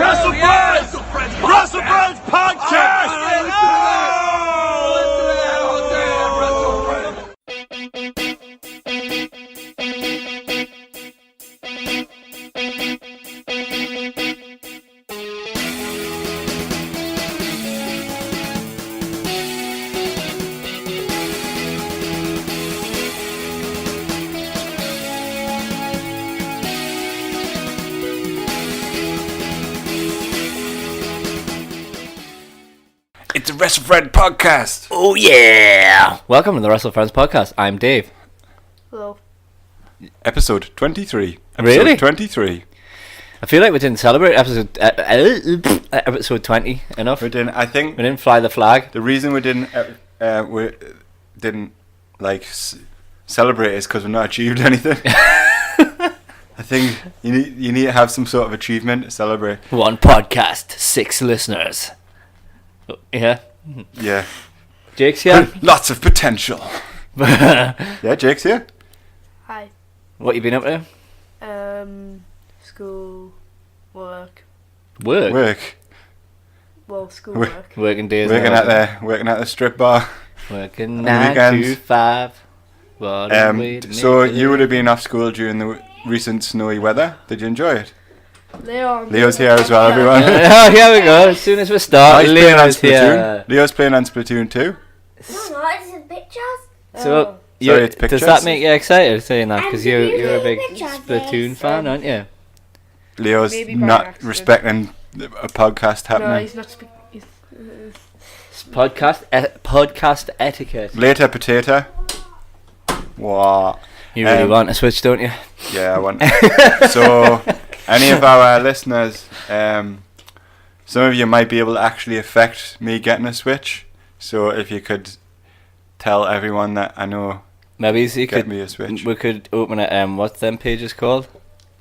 WrestleFriends! WrestleFriends podcast! It's a WrestleFriends podcast. Oh yeah! Welcome to the WrestleFriends podcast. I'm Dave. Hello. Episode 23. Really? 23. I feel like we didn't celebrate episode 20 enough. We didn't fly the flag. The reason we didn't celebrate is because we've not achieved anything. I think you need to have some sort of achievement to celebrate. One podcast, 6 listeners. Yeah. Yeah. Jake's here. Lots of potential. Yeah, Jake's here. Hi. What you been up to? School, work. Work. Well, school work. Working days. Working at the strip bar. Working On 9 weekends. to 5. What a way to So make it you would have live. been off school during the recent snowy weather. Did you enjoy it? Leo's here as well, everyone. Oh, here we go. As soon as we start, He's playing on Leo's here. Splatoon. Leo's playing on Splatoon 2. No, it's in pictures. So, Sorry, it's does pictures. that make you excited saying that? Because I'm you're a big pictures, Splatoon yes. fan, aren't you? Leo's Maybe by not accident. respecting a podcast No, happening. he's not speaking. It's podcast etiquette. Later, potato. What? You really want a Switch, don't you? Yeah, I want. So, any of our listeners, some of you might be able to actually affect me getting a Switch. So, if you could tell everyone that I know, Maybe you get could. me a Switch. We could open it. What's them pages called?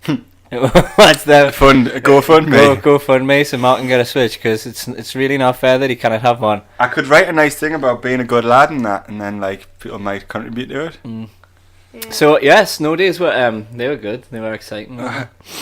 What's them? GoFundMe. GoFundMe so Mark can get a Switch because it's really not fair that he cannot have one. I could write a nice thing about being a good lad and that, and then like people might contribute to it. Yeah. So yeah, snow days were they were good. They were exciting.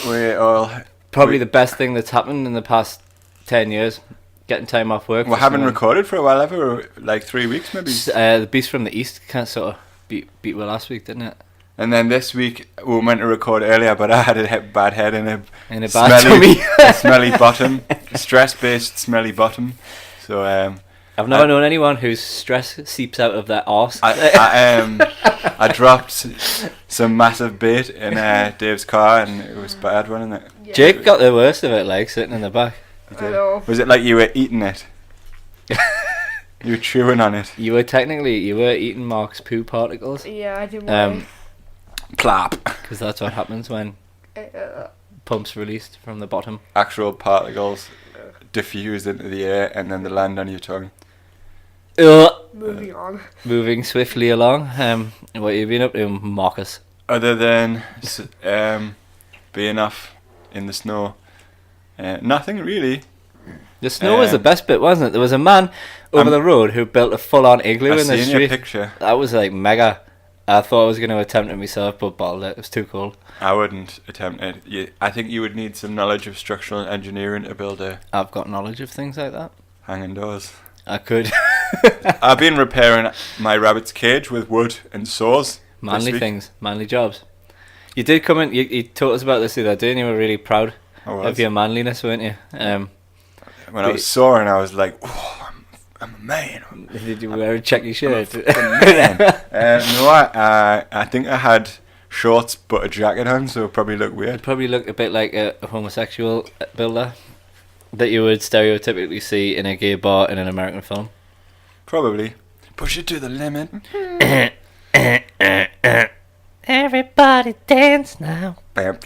We all Probably the best thing that's happened in the past 10 years. Getting time off work. we for haven't snow. recorded for a while ever, like 3 weeks maybe. The Beast from the East kind of sort of beat well last week, didn't it? And then this week we were meant to record earlier, but I had a bad head and a In a bad smelly, tummy. a smelly bottom, stress-based smelly bottom. So I've never known anyone whose stress seeps out of their arse. I dropped some massive bait in Dave's car, and it was bad, wasn't it? Yeah. Jake got the worst of it, like sitting in the back. I know. Was it like you were eating it? You were chewing on it. You were eating Mark's poo particles. Yeah, I didn't Um, want Plop. because that's what happens when pump's released from the bottom. Actual particles diffuse into the air, and then they land on your tongue. moving on. Moving swiftly along. What have you been up to, Marcus? Other than being off in the snow, nothing really. The snow was the best bit, wasn't it? There was a man over the road who built a full-on igloo I've in the seen your street. picture. That was like mega. I thought I was going to attempt it myself, but bottled it. It was too cold. I wouldn't attempt it. I think you would need some knowledge of structural engineering to build a I've got knowledge of things like that. hanging doors. I could. I've been repairing my rabbit's cage with wood and saws. Manly this week. things, manly jobs. You did come in. You told us about this the other day, and you were really proud I was. of your manliness, weren't you? When I was sawing, I was like, "Oh, I'm a man." Did you wear a checky shirt? No, I think I had shorts but a jacket on, so it probably looked You weird. probably looked a bit like a homosexual builder that you would stereotypically see in a gay bar in an American film. Probably. Push it to the limit. Everybody dance now. Bam,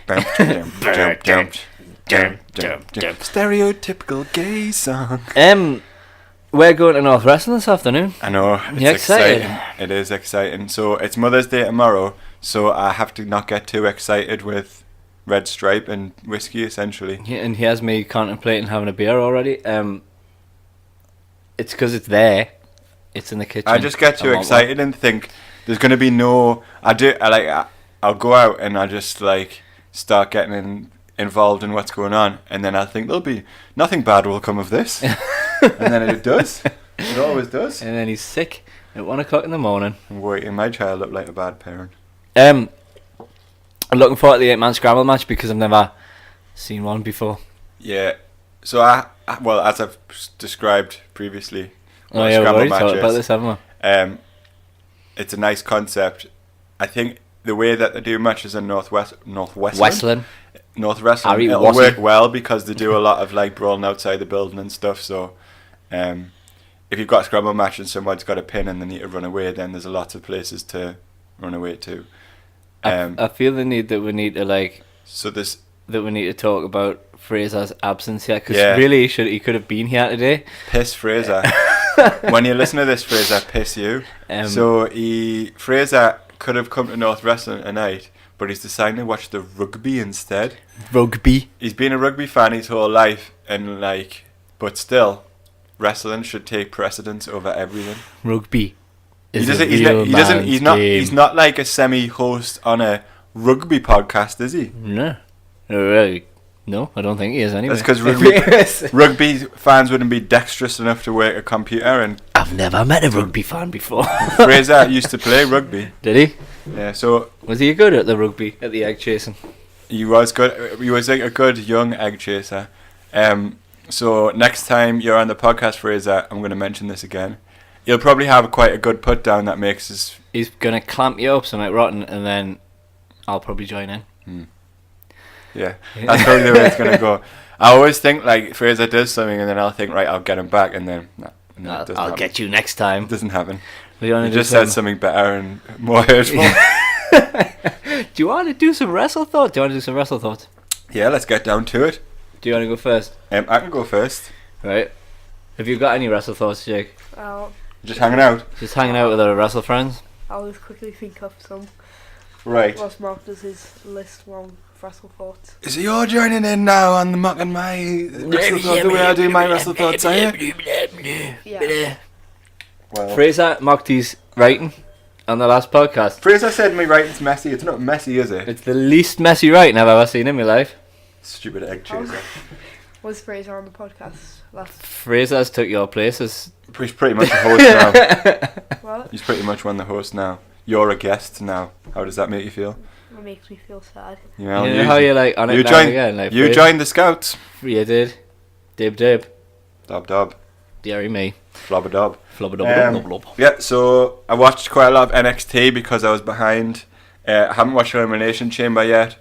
bam, jump, jump, jump, jump, jump, jump. Stereotypical gay song. We're going to North Wrestling this afternoon. I know. It's You excited? exciting. It is exciting. So it's Mother's Day tomorrow, so I have to not get too excited with Red Stripe and whiskey, essentially. And he has me contemplating having a beer already. It's because it's there. It's in the kitchen. I just get too I want excited and think there's going to be no... I'll go out and I'll just like start getting involved in what's going on, and then I think there'll be nothing bad will come of this, and then it does. It always does. And then he's sick at 1 o'clock in the morning. I'm making my child look like a bad parent. I'm looking forward to the 8-man scramble match because I've never seen one before. Yeah. So as I've described previously, Oh yeah, we've already talked about this, haven't we? It's a nice concept. I think the way that they do matches in Northwestern, Harry it'll Wasson. work well because they do a lot of like brawling outside the building and stuff. So, if you've got a scramble match and someone's got a pin and they need to run away, then there's a lot of places to run away to. I feel the need that we need to talk about Fraser's absence here because really he could have been here today. Piss Fraser. When you listen to this, Fraser, piss you. So Fraser could have come to North Wrestling tonight, but he's decided to watch the rugby instead. Rugby. He's been a rugby fan his whole life, and but still, wrestling should take precedence over everything. Rugby. He's not like a semi-host on a rugby podcast, is he? No. Really. No, I don't think he is anyway. That's because rugby fans wouldn't be dexterous enough to work a computer, and I've never met a rugby fan before. Fraser used to play rugby. Did he? Yeah, so... Was he good at the rugby, at the egg chasing? He was good. He was like a good young egg chaser. So next time you're on the podcast, Fraser, I'm going to mention this again. You'll probably have quite a good put down that makes us... He's going to clamp you up something rotten, and then I'll probably join in. Yeah, that's probably the way it's going to go. I always think like Fraser does something and then I'll think, right, I'll get him back, and then I'll get you next time. It doesn't happen. He just said something better and more hurtful. Do you want to do some wrestle thoughts? Yeah, let's get down to it. Do you want to go first? I can go first. Right. Have you got any wrestle thoughts, Jake? Just hanging out. Just hanging out with our WrestleFriends? I'll just quickly think of some. Right. Whilst Mark does his list one wrestle thoughts. So you're joining in now on the Muck and my wrestle thoughts, the way I do my wrestle thoughts, are you? Yeah. Well, Fraser mocked his writing on the last podcast. Fraser said my writing's messy. It's not messy, is it? It's the least messy writing I've ever seen in my life. Stupid egg chaser. Was Fraser on the podcast last? Fraser's took your places. He's pretty much a host now. What? He's pretty much one the host now. You're a guest now. How does that make you feel? It makes me feel sad. You know, You know how you're like on it you now joined, and again, like you Fraser. joined the Scouts. You did. Dib. Dob dob. Deary me. Flobber dob. Flubba. Yeah, so I watched quite a lot of NXT because I was behind. I haven't watched Elimination Chamber yet.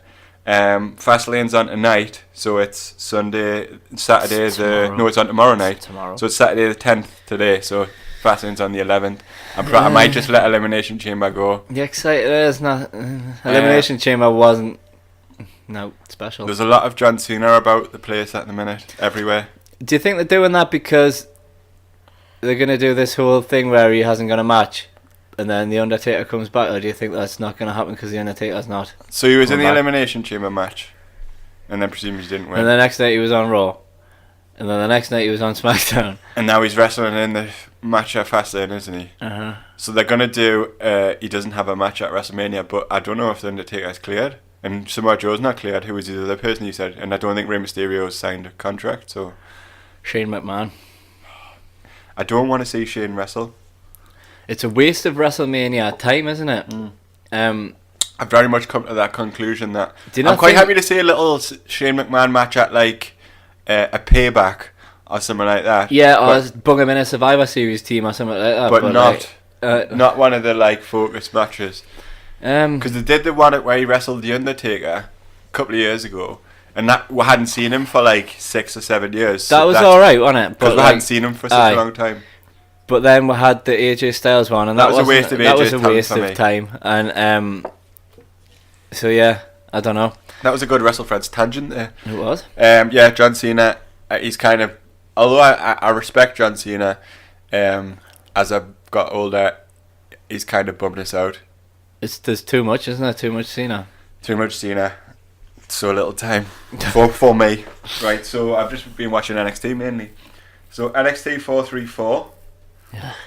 Fastlane's on tonight, so it's Saturday. It's on tomorrow night. So it's Saturday the 10th today. So Fastlane's on the 11th. I might just let Elimination Chamber go. You excited? It's not. Elimination Chamber wasn't. No special. There's a lot of John Cena about the place at the minute, everywhere. Do you think they're doing that because they're gonna do this whole thing where he hasn't got a match, and then the Undertaker comes back, or do you think that's not gonna happen because the Undertaker's not? So he was in the back. Elimination Chamber match, and then presumably didn't win. And the next night he was on Raw, and then the next night he was on SmackDown. And now he's wrestling in the match at Fastlane, isn't he? So they're gonna do. He doesn't have a match at WrestleMania, but I don't know if the Undertaker's cleared, and Samoa Joe's not cleared. Who was the other person you said? And I don't think Rey Mysterio's signed a contract. So Shane McMahon. I don't want to see Shane wrestle. It's a waste of WrestleMania time, isn't it? I've very much come to that conclusion that Do you not I'm quite think- happy to see a little Shane McMahon match at like a Payback or something like that. Yeah, or but, bung him in a Survivor Series team or something like that. but not like, not one of the like focused matches. Um, Because they did the one where he wrestled the Undertaker a couple of years ago, and that we hadn't seen him for like 6 or 7 years. that was alright, wasn't it? Because we hadn't seen him for such a long time. But then we had the AJ Styles one, and That that was a waste of that AJ's was a time waste for of me. time. And so yeah, I don't know. That was a good WrestleFriends tangent there. It was. Yeah, John Cena. He's kind of, although I respect John Cena, as I've got older, he's kind of bummed us out. There's too much, isn't there? Too much Cena. Too much Cena, so little time for me. Right, so I've just been watching NXT mainly. So NXT 434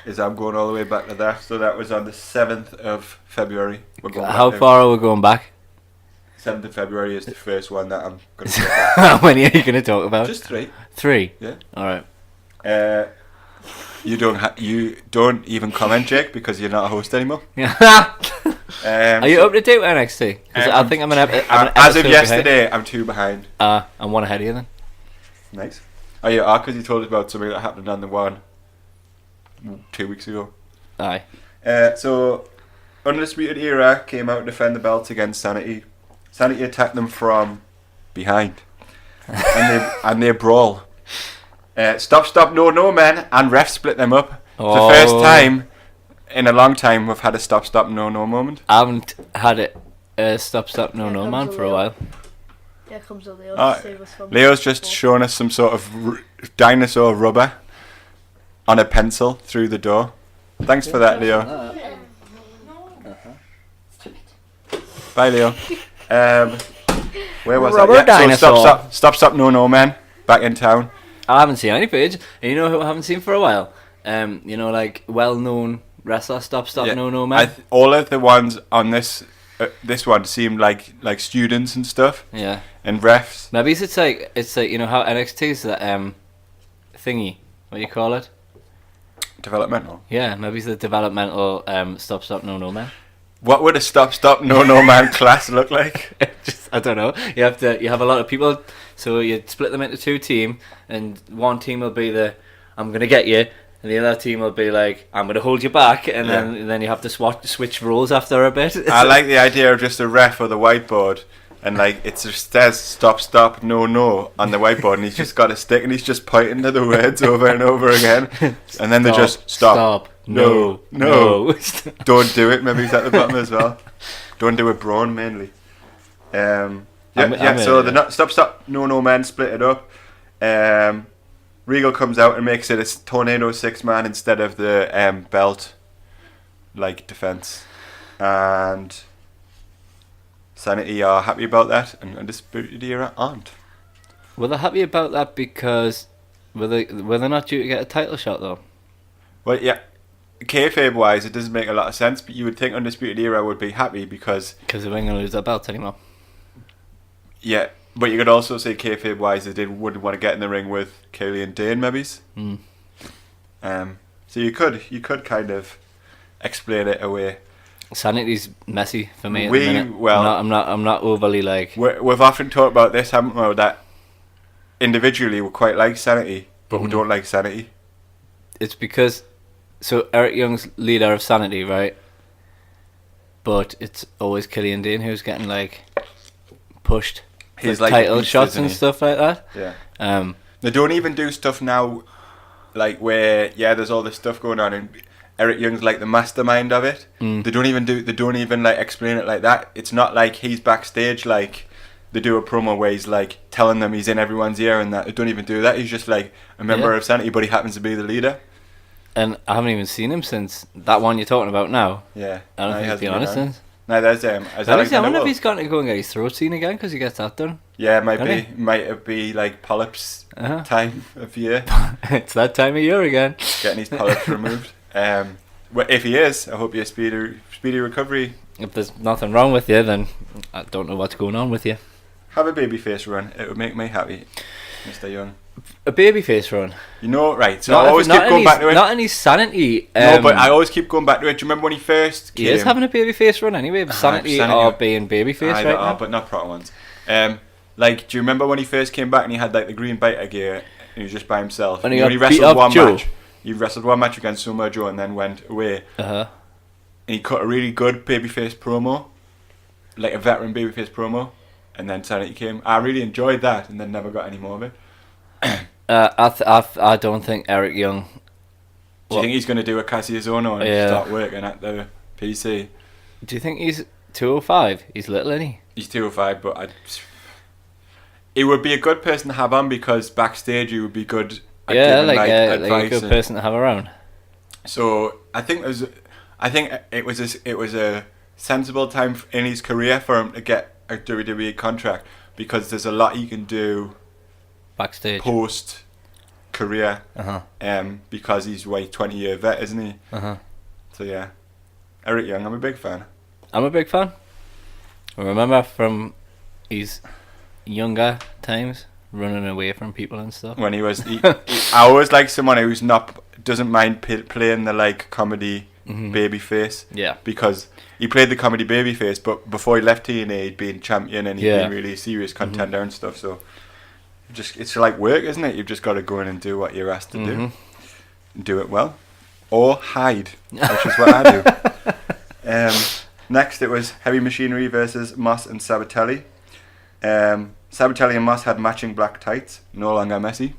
is I'm going all the way back to that. So that was on the 7th of February. We're going How back far are we going back? 7th of February is the first one that I'm going to talk about. How many are you going to talk about? Just 3. 3? Yeah. Alright. You don't even comment, Jake, because you're not a host anymore. Are you up to date with NXT? 'Cause I think I'm an as of yesterday, I'm 2 behind. I'm 1 ahead of you then. Nice. Oh, you are, because you told us about something that happened on the one 2 weeks ago. Aye. So, Undisputed Era came out to defend the belts against Sanity. Sanity attacked them from behind. and they brawl. Stop, no, man, and ref split them up. Oh. The first time in a long time we've had a stop, no moment. I haven't had it stop, no, Here man comes for a Leo. while. Here comes the Leo to save us from Leo's just showing us some sort of dinosaur rubber on a pencil through the door. Thanks for that, Leo. Bye, Leo. Where was Rubber I? Yeah, dinosaur. so stop, no, man. Back in town. I haven't seen any footage. And you know who I haven't seen for a while? You know, like well-known wrestler, stop, Yeah. no, man. All of the ones on this one seemed like students and stuff Yeah. and refs. Maybe it's like you know how NXT is that thingy. What do you call it? Developmental. Yeah, maybe it's the developmental stop, no, man. What would a stop, no, man class look like? I don't know. You have a lot of people, so you split them into 2 teams, and one team will be I'm gonna get you, and the other team will be like, I'm gonna hold you back, and then you have to switch roles after a bit. I like the idea of just a ref or the whiteboard, and like it just says stop, no on the whiteboard, and he's just got a stick and he's just pointing to the words over and over again, and then they just stop. No. Don't do it. Maybe he's at the bottom as well. Don't do it, Braun mainly. So the stop, no man split it up. Regal comes out and makes it a Tornado 6-man instead of the belt like defense, and Sanity are happy about that, and Undisputed Era aren't. Were they happy about that because were they not due to get a title shot though? Well, yeah. Kayfabe wise, it doesn't make a lot of sense, but you would think Undisputed Era would be happy because they weren't going to lose their belts anymore. Yeah, but you could also say kayfabe wise they wouldn't want to get in the ring with Kaylee and Dane, maybe. So you could kind of explain it away. Sanity's messy for me. I'm not overly like. We've often talked about this, haven't we? That individually we quite like Sanity, but we don't like Sanity. It's because Eric Young's leader of Sanity, right? But it's always Killian Dane who's getting like pushed. He's like title shots and stuff like that. Yeah. They don't even do stuff now, like where there's all this stuff going on and Eric Young's like the mastermind of it. They don't even like explain it like that. It's not like he's backstage like they do a promo where he's like telling them he's in everyone's ear and that. They don't even do that. He's just like a member of Sanity, but he happens to be the leader. And I haven't even seen him since that one you're talking about now. Yeah. I don't think he's been honest since. No, there's I wonder if he's going to go and get his throat seen again because he gets that done. Yeah, might be like polyps time of year. It's that time of year again. Getting his polyps removed. Well, if he is, I hope you a speedy recovery. If there's nothing wrong with you, then I don't know what's going on with you. Have a babyface run. It would make me happy, Mr. Young. A babyface run? You know, right, so I always keep going back to it. Not any Sanity. No, but I always keep going back to it. Do you remember when he first came? He is having a babyface run anyway, but Sanity are being babyface right now. But not proper ones. Like, do you remember when he first came back and he had like the green biter gear and he was just by himself? And he wrestled one match. He wrestled one match against Samoa Joe and then went away. And he cut a really good babyface promo, like a veteran babyface promo, and then Sanity came. I really enjoyed that and then never got any more of it. I don't think Eric Young. Do you think he's going to do a Cassius Ohno and start working at the PC? Do you think he's 205? He's little, isn't he? He's 205, but he would be a good person to have on because backstage he would be good. At giving, advice like a good person to have around. So I think it was a sensible time in his career for him to get a WWE contract because there's a lot he can do backstage post career. Because he's 20-year vet, isn't he? So yeah, Eric Young, I'm a big fan. I remember from his younger times, running away from people and stuff. When I always like someone who's doesn't mind playing the like comedy baby face. Yeah. Because he played the comedy baby face, but before he left TNA, he'd been champion and he'd been really a serious contender and stuff. So it's like work, isn't it? You've just got to go in and do what you're asked to do, and do it well, or hide, which is what I do. Next, it was Heavy Machinery versus Moss and Sabatelli. Sabatelli and Moss had matching black tights, no longer messy.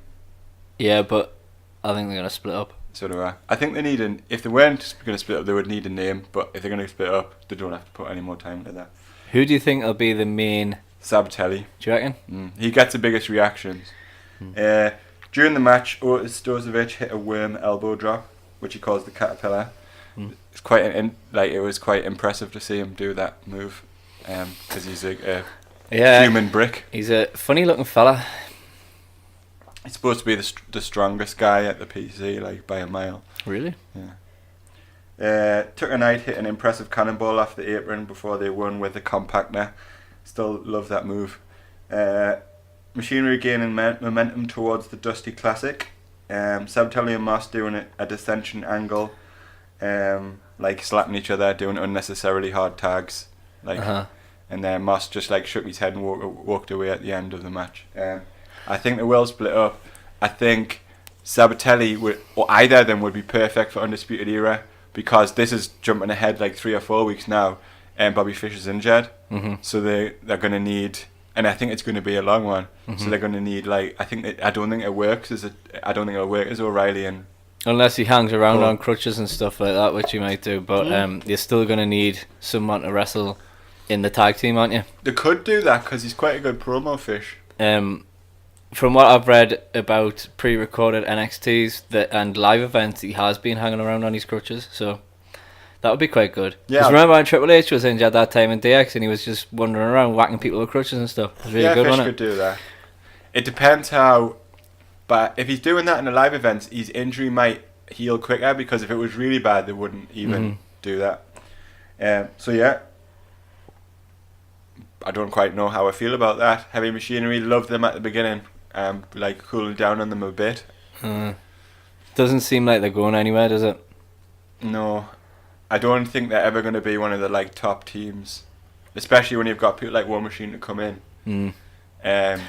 Yeah, but I think they're gonna split up. So do I. I think they need if they weren't going to split up, they would need a name. But if they're going to split up, they don't have to put any more time into that. Who do you think will be the main? Sabatelli. Do you reckon? He gets the biggest reactions. During the match, Otis Stozovic hit a worm elbow drop, which he calls the caterpillar. It's quite it was quite impressive to see him do that move, because he's a human brick. He's a funny looking fella. He's supposed to be the strongest guy at the PC, like by a mile. Really? Yeah. Tucker Knight hit an impressive cannonball off the apron before they won with a compactor. Still love that move. Machinery gaining momentum towards the Dusty Classic. Sabatelli and Moss doing a dissension angle, like slapping each other, doing unnecessarily hard tags, like. And then Moss just like shook his head and walked away at the end of the match. I think they will split up. I think Sabatelli or either of them would be perfect for Undisputed Era, because this is jumping ahead like 3 or 4 weeks now, and Bobby Fish is injured. So they're going to need, and I think it's going to be a long one. So they're going to need I don't think it works I don't think it'll work as O'Reilly and. Unless he hangs around on crutches and stuff like that, which he might do. But you're still going to need someone to wrestle in the tag team, aren't you? They could do that because he's quite a good promo, Fish. From what I've read about pre-recorded NXTs and live events, he has been hanging around on his crutches, so that would be quite good. Yeah. Because remember when Triple H was injured that time in DX and he was just wandering around whacking people with crutches and stuff? It was really good, Fish wasn't could do that. It depends how, but if he's doing that in a live event, his injury might heal quicker, because if it was really bad, they wouldn't even do that. So yeah. I don't quite know how I feel about that. Heavy Machinery, loved them at the beginning. Cooling down on them a bit. Doesn't seem like they're going anywhere, does it? No, I don't think they're ever going to be one of the top teams, especially when you've got people like War Machine to come in.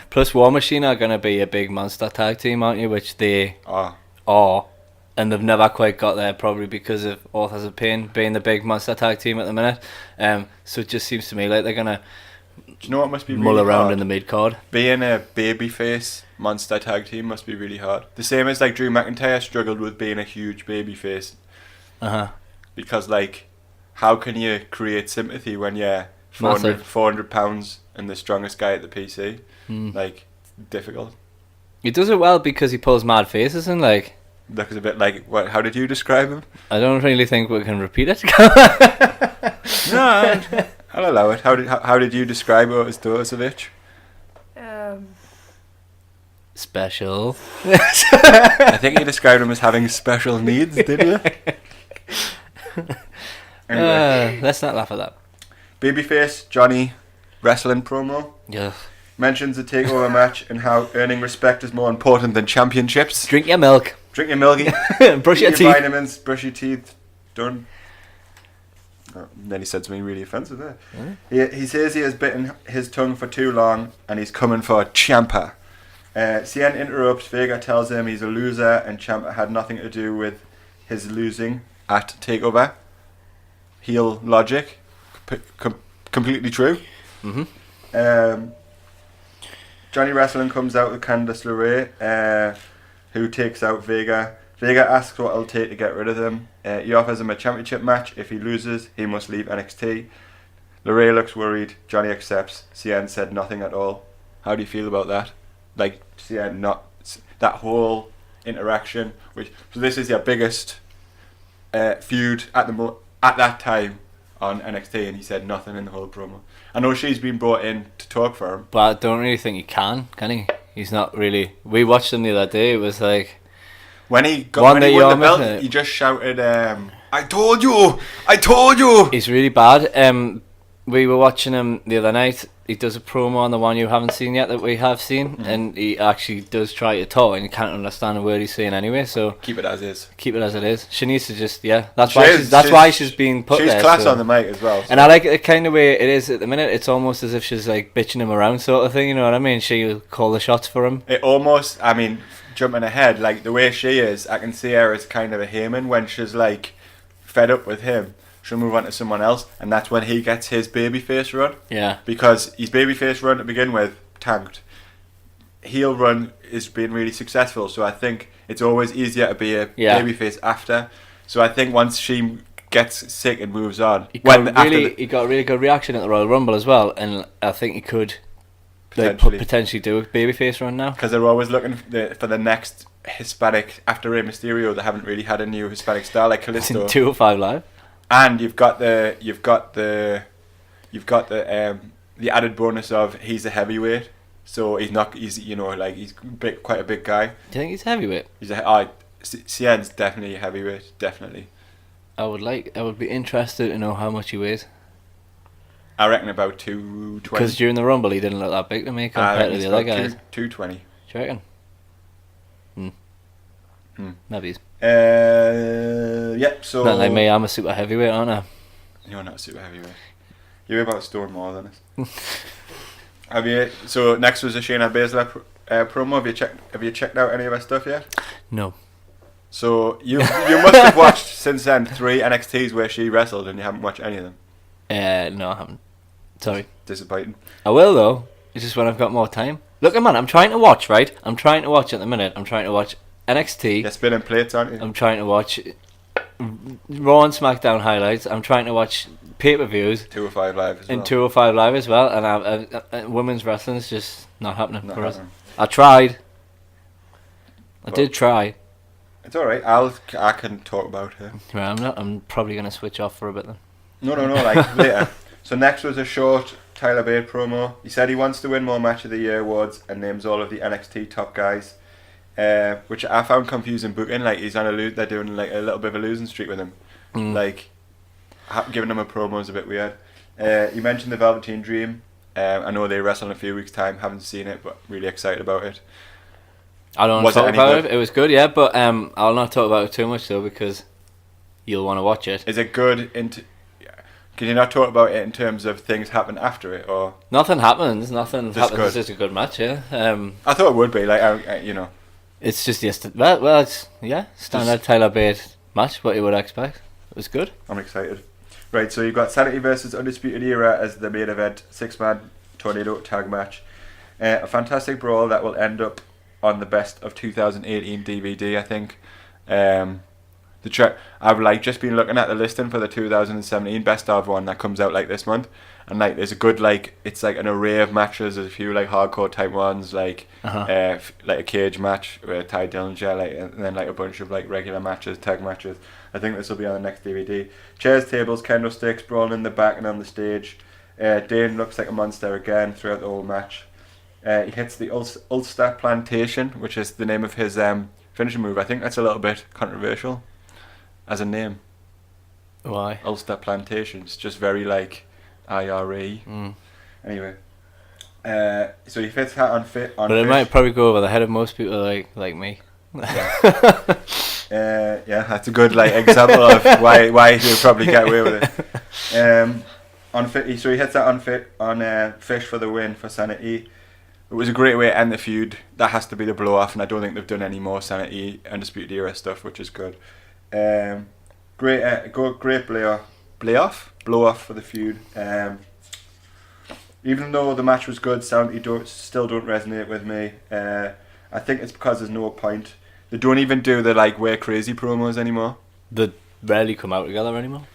Plus, War Machine are going to be a big monster tag team, aren't you? Which they are, and they've never quite got there, probably because of Authors of Pain being the big monster tag team at the minute. So it just seems to me like they're going to. Do you know what must be mull really around hard? In the mid card? Being a babyface monster tag team must be really hard. The same as Drew McIntyre struggled with being a huge babyface. Because how can you create sympathy when you're 400 pounds and the strongest guy at the PC? Difficult. He does it well because he pulls mad faces and looks a bit what? How did you describe him? I don't really think we can repeat it. No, I'll allow it. How did you describe Otis Stozovic? Special. I think you described him as having special needs, did you? Anyway. Let's not laugh at that. Babyface Johnny wrestling promo. Yeah. Mentions the takeover match and how earning respect is more important than championships. Drink your milk. Drink your milky. Brush your teeth. Vitamins. Brush your teeth. Don't. Oh, then he said something really offensive there. He says he has bitten his tongue for too long and he's coming for Ciampa. Cien interrupts. Vega tells him he's a loser and Ciampa had nothing to do with his losing at TakeOver. Heel logic. Completely true. Johnny Wrestling comes out with Candice LeRae, who takes out Vega. Vega asks what it'll take to get rid of him. He offers him a championship match. If he loses, he must leave NXT. LeRae looks worried. Johnny accepts. Cien said nothing at all. How do you feel about that? Cien not that whole interaction. So this is your biggest feud at that time on NXT, and he said nothing in the whole promo. I know she's been brought in to talk for him, but I don't really think he can he? He's not really. We watched him the other day. It was when he won the belt, he just shouted, "I told you! I told you!" He's really bad. We were watching him the other night, he does a promo on the one you haven't seen yet that we have seen, and he actually does try to talk, and you can't understand a word he's saying anyway. So keep it as is. Keep it as it is. She needs to just That's why she's being put there. She's class so. on the mic as well. So. And I like the kind of way it is at the minute. It's almost as if she's like bitching him around, sort of thing. You know what I mean? She'll call the shots for him. It almost, I mean, jumping ahead, like the way she is, I can see her as kind of a Heyman when she's like fed up with him. She'll move on to someone else, and that's when he gets his babyface run. Yeah. Because his babyface run to begin with tanked. Heel run is being really successful, so I think it's always easier to be a babyface after. So I think once she gets sick and moves on, he got a really good reaction at the Royal Rumble as well, and I think he could potentially do a babyface run now. Because they're always looking for the next Hispanic after Rey Mysterio. They haven't really had a new Hispanic star like Kalisto. In 205 Live. And you've got the added bonus of he's a heavyweight, so he's quite a big guy. Do you think he's heavyweight? Cien's definitely a heavyweight, definitely. I would be interested to know how much he weighs. I reckon about 220. Because during the Rumble he didn't look that big to me compared to the other guys. 220. Do you reckon? Maybe he's... so... Not like me, I'm a super heavyweight, aren't I? You're not a super heavyweight. You're about a stone more than us. So next was a Shayna Baszler promo. Have you checked out any of her stuff yet? No. So you must have watched since then 3 NXTs where she wrestled, and you haven't watched any of them. No, I haven't. Sorry. Disappointing. I will though. It's just when I've got more time. Look, man, I'm trying to watch, right? I'm trying to watch at the minute. I'm trying to watch NXT. You're spinning plates, aren't you? I'm trying to watch Raw and SmackDown highlights. I'm trying to watch pay-per-views. 205 Live as well. And 205 Live as well. And women's wrestling is just not happening for us. I tried. I did try. It's alright. I can talk about her. Right, I'm probably going to switch off for a bit then. No, like later. So next was a short Tyler Bate promo. He said he wants to win more Match of the Year awards and names all of the NXT top guys. Which I found confusing booking. Like he's on they're doing like a little bit of a losing streak with him. Like giving him a promo is a bit weird. He mentioned the Velveteen Dream. I know they wrestle in a few weeks' time. Haven't seen it, but really excited about it. I don't want to talk about it. It was good, yeah, but I'll not talk about it too much though because you'll want to watch it. Is it good? Can you not talk about it in terms of things happen after it, or nothing happens? Nothing happens. Good. It's just a good match, yeah. I thought it would be like you know. It's just well, it's standard Tyler Bate match. What you would expect. It was good. I'm excited. Right, so you've got Sanity versus Undisputed Era as the main event, 6-man tornado tag match. A fantastic brawl that will end up on the best of 2018 DVD, I think. I've just been looking at the listing for the 2017 best of one that comes out like this month, and like there's a good it's like an array of matches. There's a few like hardcore type ones, like like a cage match with Ty Dillinger, and then like a bunch of like regular matches, tag matches. I think this will be on the next DVD. Chairs, tables, kendo sticks, brawling in the back and on the stage. Dane looks like a monster again throughout the whole match. He hits the Ulster Plantation, which is the name of his finishing move. I think that's a little bit controversial as a name. Why? Ulster Plantation. It's just very like IRE. Anyway. So he fits that on fit on. But it might probably go over the head of most people like me. Yeah, that's a good example of why he'll probably get away with it. Unfit. So he hits that unfit on Fish for the win for Sanity. It was a great way to end the feud. That has to be the blow off, and I don't think they've done any more Sanity Undisputed Era stuff, which is good. Great blow off for the feud. Even though the match was good, Sanity still don't resonate with me. I think it's because there's no point. They don't even do the we're crazy promos anymore. They rarely come out together anymore.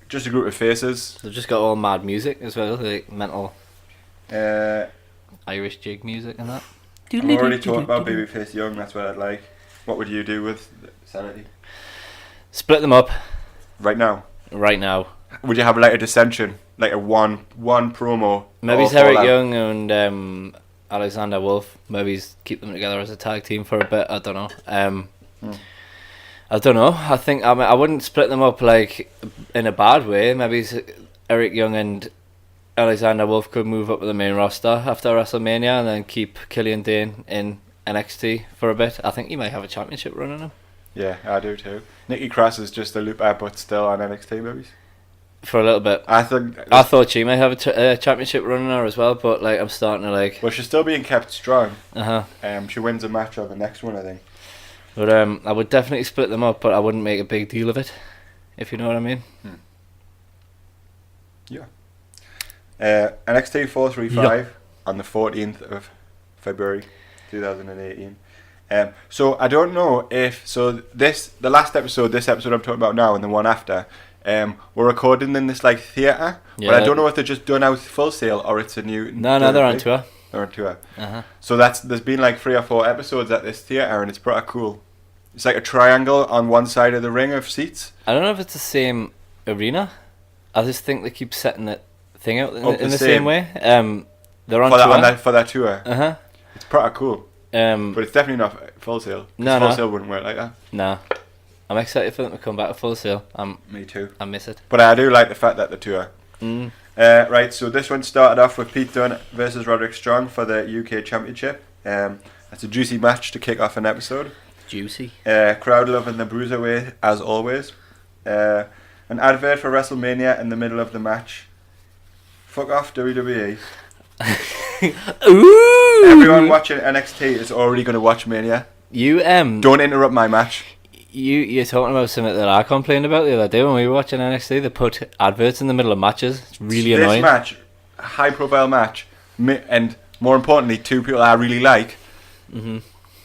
Just a group of faces. They've just got all mad music as well, like mental Irish jig music and that. I've already talked about Babyface Young. That's what I'd like. What would you do with Sanity? Split them up. Right now. Would you have a dissension, like a one promo? Maybe it's Eric Young and Alexander Wolf. Maybe keep them together as a tag team for a bit. I don't know. I don't know. I think I wouldn't split them up in a bad way. Maybe it's Eric Young and Alexander Wolf could move up to the main roster after WrestleMania and then keep Killian Dane in NXT for a bit. I think he might have a championship run in him. Yeah, I do too. Nikki Cross is just a looper, but still on NXT movies. For a little bit. I thought she might have a championship run in her as well, but like I'm starting to like. Well, she's still being kept strong. She wins a match on the next one, I think. But I would definitely split them up, but I wouldn't make a big deal of it, if you know what I mean. Yeah. NXT 435 on the 14th of February 2018. So I don't know if the last episode, this episode I'm talking about now, and the one after, we're recording in this like theatre, but I don't know if they're just done out Full Sail or it's a new. No, they're on tour. They're on tour. So there's been like 3 or 4 episodes at this theatre, and it's pretty cool. It's like a triangle on one side of the ring of seats. I don't know if it's the same arena. I just think they keep setting that thing out in the same way. They're on tour. For that tour. It's pretty cool. But it's definitely not Full Sail. Full Sail wouldn't work like that. Nah. I'm excited for them to come back to Full Sail. Me too. I miss it. But I do like the fact that the tour. Right, so this one started off with Pete Dunne versus Roderick Strong for the UK Championship. It's a juicy match to kick off an episode. Juicy. Crowd loving the Bruiserweight as always. An advert for WrestleMania in the middle of the match. Fuck off WWE. Ooh! Everyone watching NXT is already going to watch Mania. Don't interrupt my match. You're talking about something that I complained about the other day when we were watching NXT. They put adverts in the middle of matches. It's really annoying. This match, high profile match, and more importantly, 2 people I really like.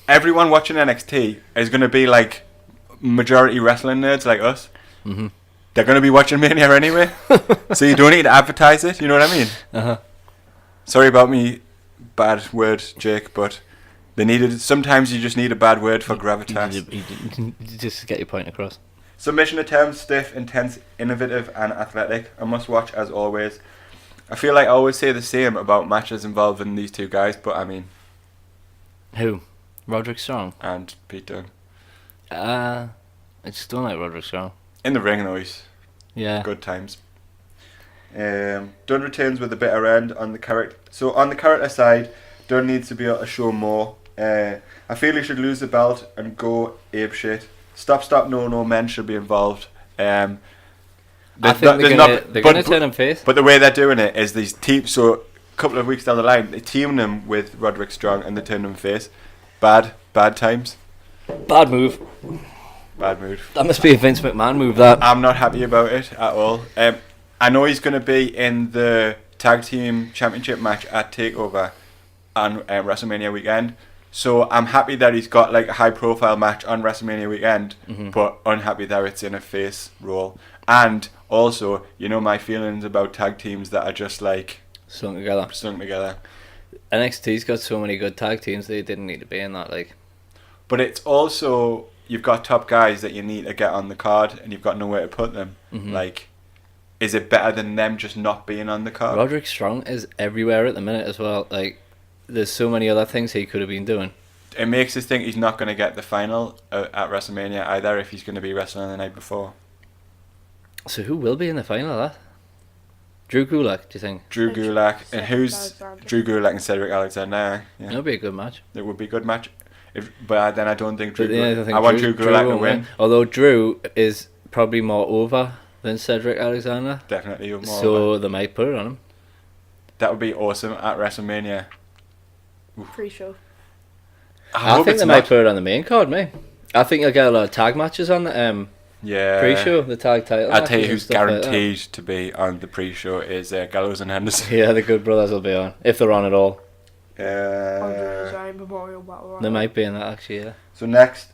Everyone watching NXT is going to be like majority wrestling nerds like us. They're going to be watching Mania anyway, so you don't need to advertise it. You know what I mean? Sorry about me, bad word, Jake, but they needed. Sometimes you just need a bad word for gravitas. You just get your point across. Submission attempts, stiff, intense, innovative, and athletic. A must-watch as always. I feel like I always say the same about matches involving these 2 guys, but I mean, who? Roderick Strong and Pete Dunne. I just don't like Roderick Strong. In the ring, though, he's good times. Dunne returns with a bitter end on the character. So on the character side, Dunne needs to be able to show more. I feel he should lose the belt and go apeshit. Stop, no men should be involved. I think they're going to turn him face. But the way they're doing it is these teams. So a couple of weeks down the line, they're teaming him with Roderick Strong and they turn him face. Bad times. Bad move. Bad move. That must be a Vince McMahon move, that. I'm not happy about it at all. I know he's going to be in the Tag Team Championship match at TakeOver on WrestleMania weekend. So I'm happy that he's got like a high profile match on WrestleMania weekend, but unhappy that it's in a face role. And also, you know my feelings about tag teams that are just like Strung together. NXT's got so many good tag teams, they didn't need to be in that, like. But it's also, you've got top guys that you need to get on the card and you've got nowhere to put them. Like, is it better than them just not being on the card? Roderick Strong is everywhere at the minute as well. Like, there's so many other things he could have been doing. It makes us think he's not going to get the final at WrestleMania either if he's going to be wrestling the night before. So who will be in the final of that? Drew Gulak, do you think? Drew Gulak. And who's Drew Gulak and Cedric Alexander? Yeah. It'll be a good match. It would be a good match. But then I don't think Drew Gulak... I want Drew Gulak to win. Although Drew is probably more over than Cedric Alexander. Definitely more so over. They might put it on him. That would be awesome at WrestleMania. Pre-show. I think they might put it on the main card, mate. I think you'll get a lot of tag matches on the pre-show, the tag title. I'll tell you who's guaranteed to be on the pre-show is Gallows and Henderson. Yeah, the Good Brothers will be on, if they're on at all. Memorial Battle Royal. They might be in that, actually, yeah. So next,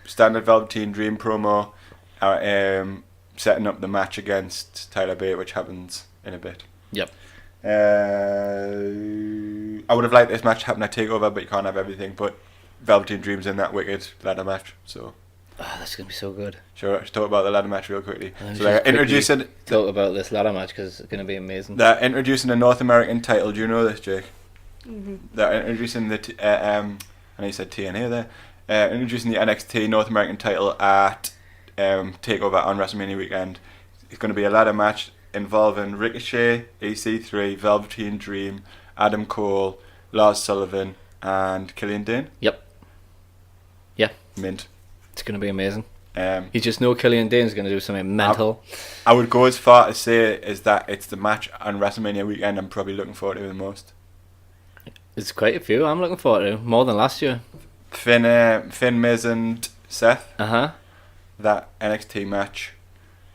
standard Velveteen Dream promo, setting up the match against Tyler Bate, which happens in a bit. Yep. I would have liked this match to happen at TakeOver, but you can't have everything. But Velveteen Dream's in that wicked ladder match, so. Oh, that's gonna be so good. Sure, let's talk about the ladder match real quickly. So they're introducing. Talk about this ladder match because it's gonna be amazing. They're introducing a North American title. Do you know this, Jake? Mm-hmm. They're introducing the. I know you said TNA there. Introducing the NXT North American title at TakeOver on WrestleMania weekend. It's going to be a ladder match. involving Ricochet, EC3, Velveteen Dream, Adam Cole, Lars Sullivan, and Killian Dane. Yep. Yeah. Mint. It's going to be amazing. Um, You just know Killian Dane's going to do something mental. I would go as far as say is that it's the match on WrestleMania weekend I'm probably looking forward to the most. There's quite a few I'm looking forward to. More than last year. Finn, Miz and Seth. Uh-huh. That NXT match.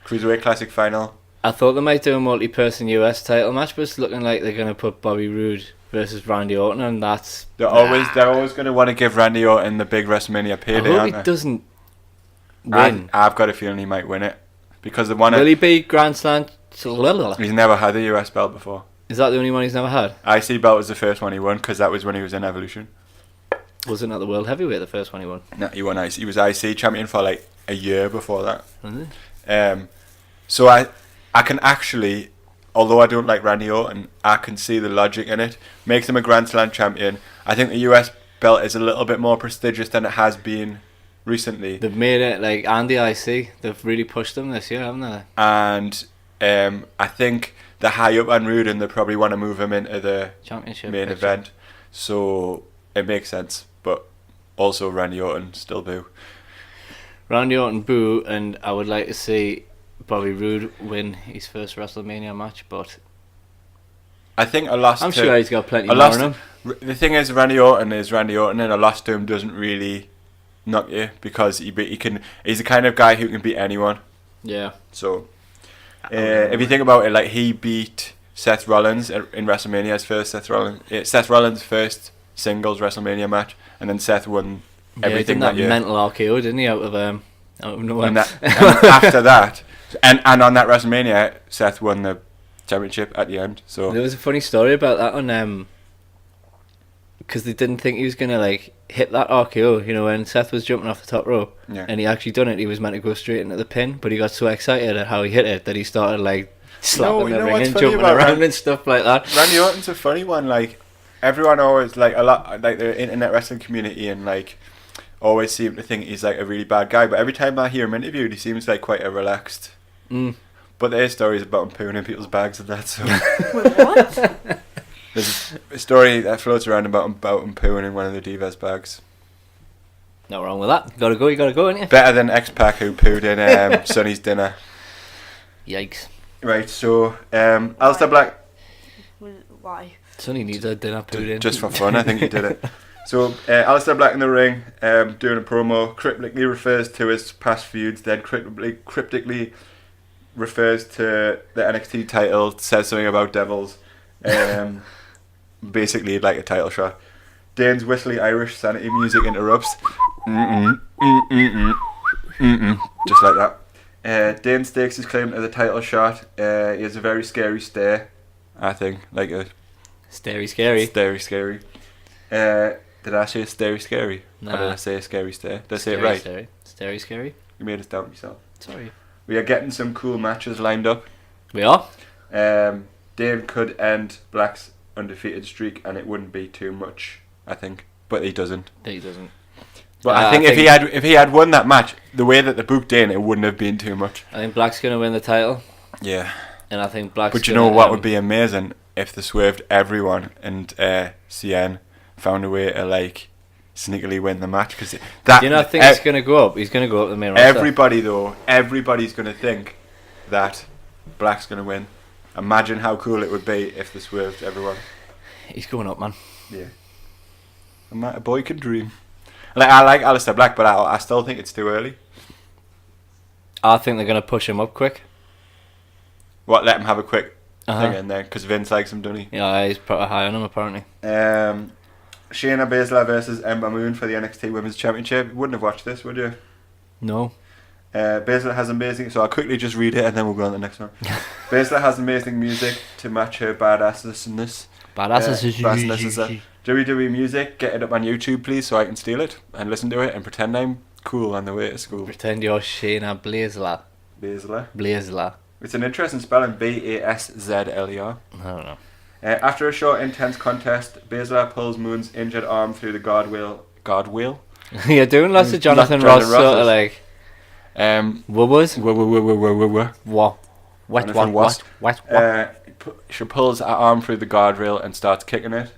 Cruiserweight Classic final. I thought they might do a multi-person US title match, but it's looking like they're going to put Bobby Roode versus Randy Orton, and that's... They're always going to want to give Randy Orton the big WrestleMania I payday, hope aren't he they? doesn't win. I've got a feeling he might win it because they want Will to. he be Grand Slam? Is He's never had a US belt before. that the only one he's never had? IC belt was the first one he won because that was when he was in Evolution. Wasn't that the World Heavyweight, the first one he won? No, he won IC. He was IC champion for like a year before that. Was he? So I can actually, although I don't like Randy Orton, I can see the logic in it. Makes him a Grand Slam champion. I think the US belt is a little bit more prestigious than it has been recently. They've made it like Andy IC. They've really pushed them this year, haven't they? And I think they're high up on Rude and they probably want to move him into the Championship main picture. event. So it makes sense. But also Randy Orton still boo. Randy Orton boo, and I would like to see Bobby Roode win his first WrestleMania match, but I think a loss I'm to... sure he's got plenty a more loss in him. The thing is, Randy Orton is Randy Orton, and a loss to him doesn't really knock you because he can. He's the kind of guy who can beat anyone. Yeah. So, if you think about it, like he beat Seth Rollins in WrestleMania's first Seth Rollins' first singles WrestleMania match, and then Seth won everything he did that year. mental RKO, didn't he? Out of nowhere. And after that, and on that WrestleMania, Seth won the championship at the end. So There was a funny story about that on because they didn't think he was gonna like hit that RKO. You know, when Seth was jumping off the top rope, Yeah. and he actually done it. He was meant to go straight into the pin, but he got so excited at how he hit it that he started like slapping you the know ring what's and funny jumping about around and stuff like that. Randy Orton's a funny one. Like everyone always like a lot like the internet wrestling community and like always seem to think he's like a really bad guy. But every time I hear him interviewed, he seems like quite a relaxed. Mm. But there are stories about him pooing in people's bags and that. So Wait, what? there's a story that floats around about him pooing in one of the Divas bags. Not wrong with that. You gotta go, ain't you? Better than X-Pac who pooed in Sonny's dinner. Yikes. Right. So Aleister Black. Why? Sonny needs a dinner put in. Just for fun, I think he did it. So, Aleister Black in the ring, doing a promo, cryptically refers to his past feuds, then cryptically refers to the NXT title, says something about devils, basically like a title shot. Dane's whistly Irish sanity music interrupts, just like that. Dane stakes his claim to the title shot. He has a very scary stare, I think, like a Scary. scary. Did I say scary? Nah. Or did I say a scary stare? Did I say it right? Scary. You made us doubt yourself. Sorry. We are getting some cool matches lined up. We are? Dane could end Black's undefeated streak and it wouldn't be too much, I think. But he doesn't. He doesn't. But I think if he had won that match, the way that they booked Dane, it wouldn't have been too much. I think Black's going to win the title. Yeah. And I think Black's But you gonna, know what would be amazing? If they swerved everyone and CN found a way to like sneakily win the match, because that Do you not think he's going to go up? He's going to go up the main roster. Everybody's going to think that Black's going to win. Imagine how cool it would be if they swerved everyone. He's going up, man. Yeah, a boy can dream. Like I like Aleister Black, but I still think it's too early. I think they're going to push him up quick. What? Let him have a quick Uh-huh. thing in there because Vince likes him, doesn't he? Yeah, he's pretty high on him apparently. Shayna Baszler versus Ember Moon for the NXT Women's Championship. You wouldn't have watched this, would you? No. Baszler has amazing... So I'll quickly just read it and then we'll go on to the next one. Baszler has amazing music to match her badassness. Badass. WWE music, get it up on YouTube please so I can steal it and listen to it and pretend I'm cool on the way to school. Pretend you're Shayna Baszler. Baszler. It's an interesting spelling, Bassler. I don't know. After a short, intense contest, Baszler pulls Moon's injured arm through the guardwheel? You're doing lots of Jonathan Ross sort of like... Um, Wubbers? Wah. Anything worse. She pulls her arm through the guardrail and starts kicking it,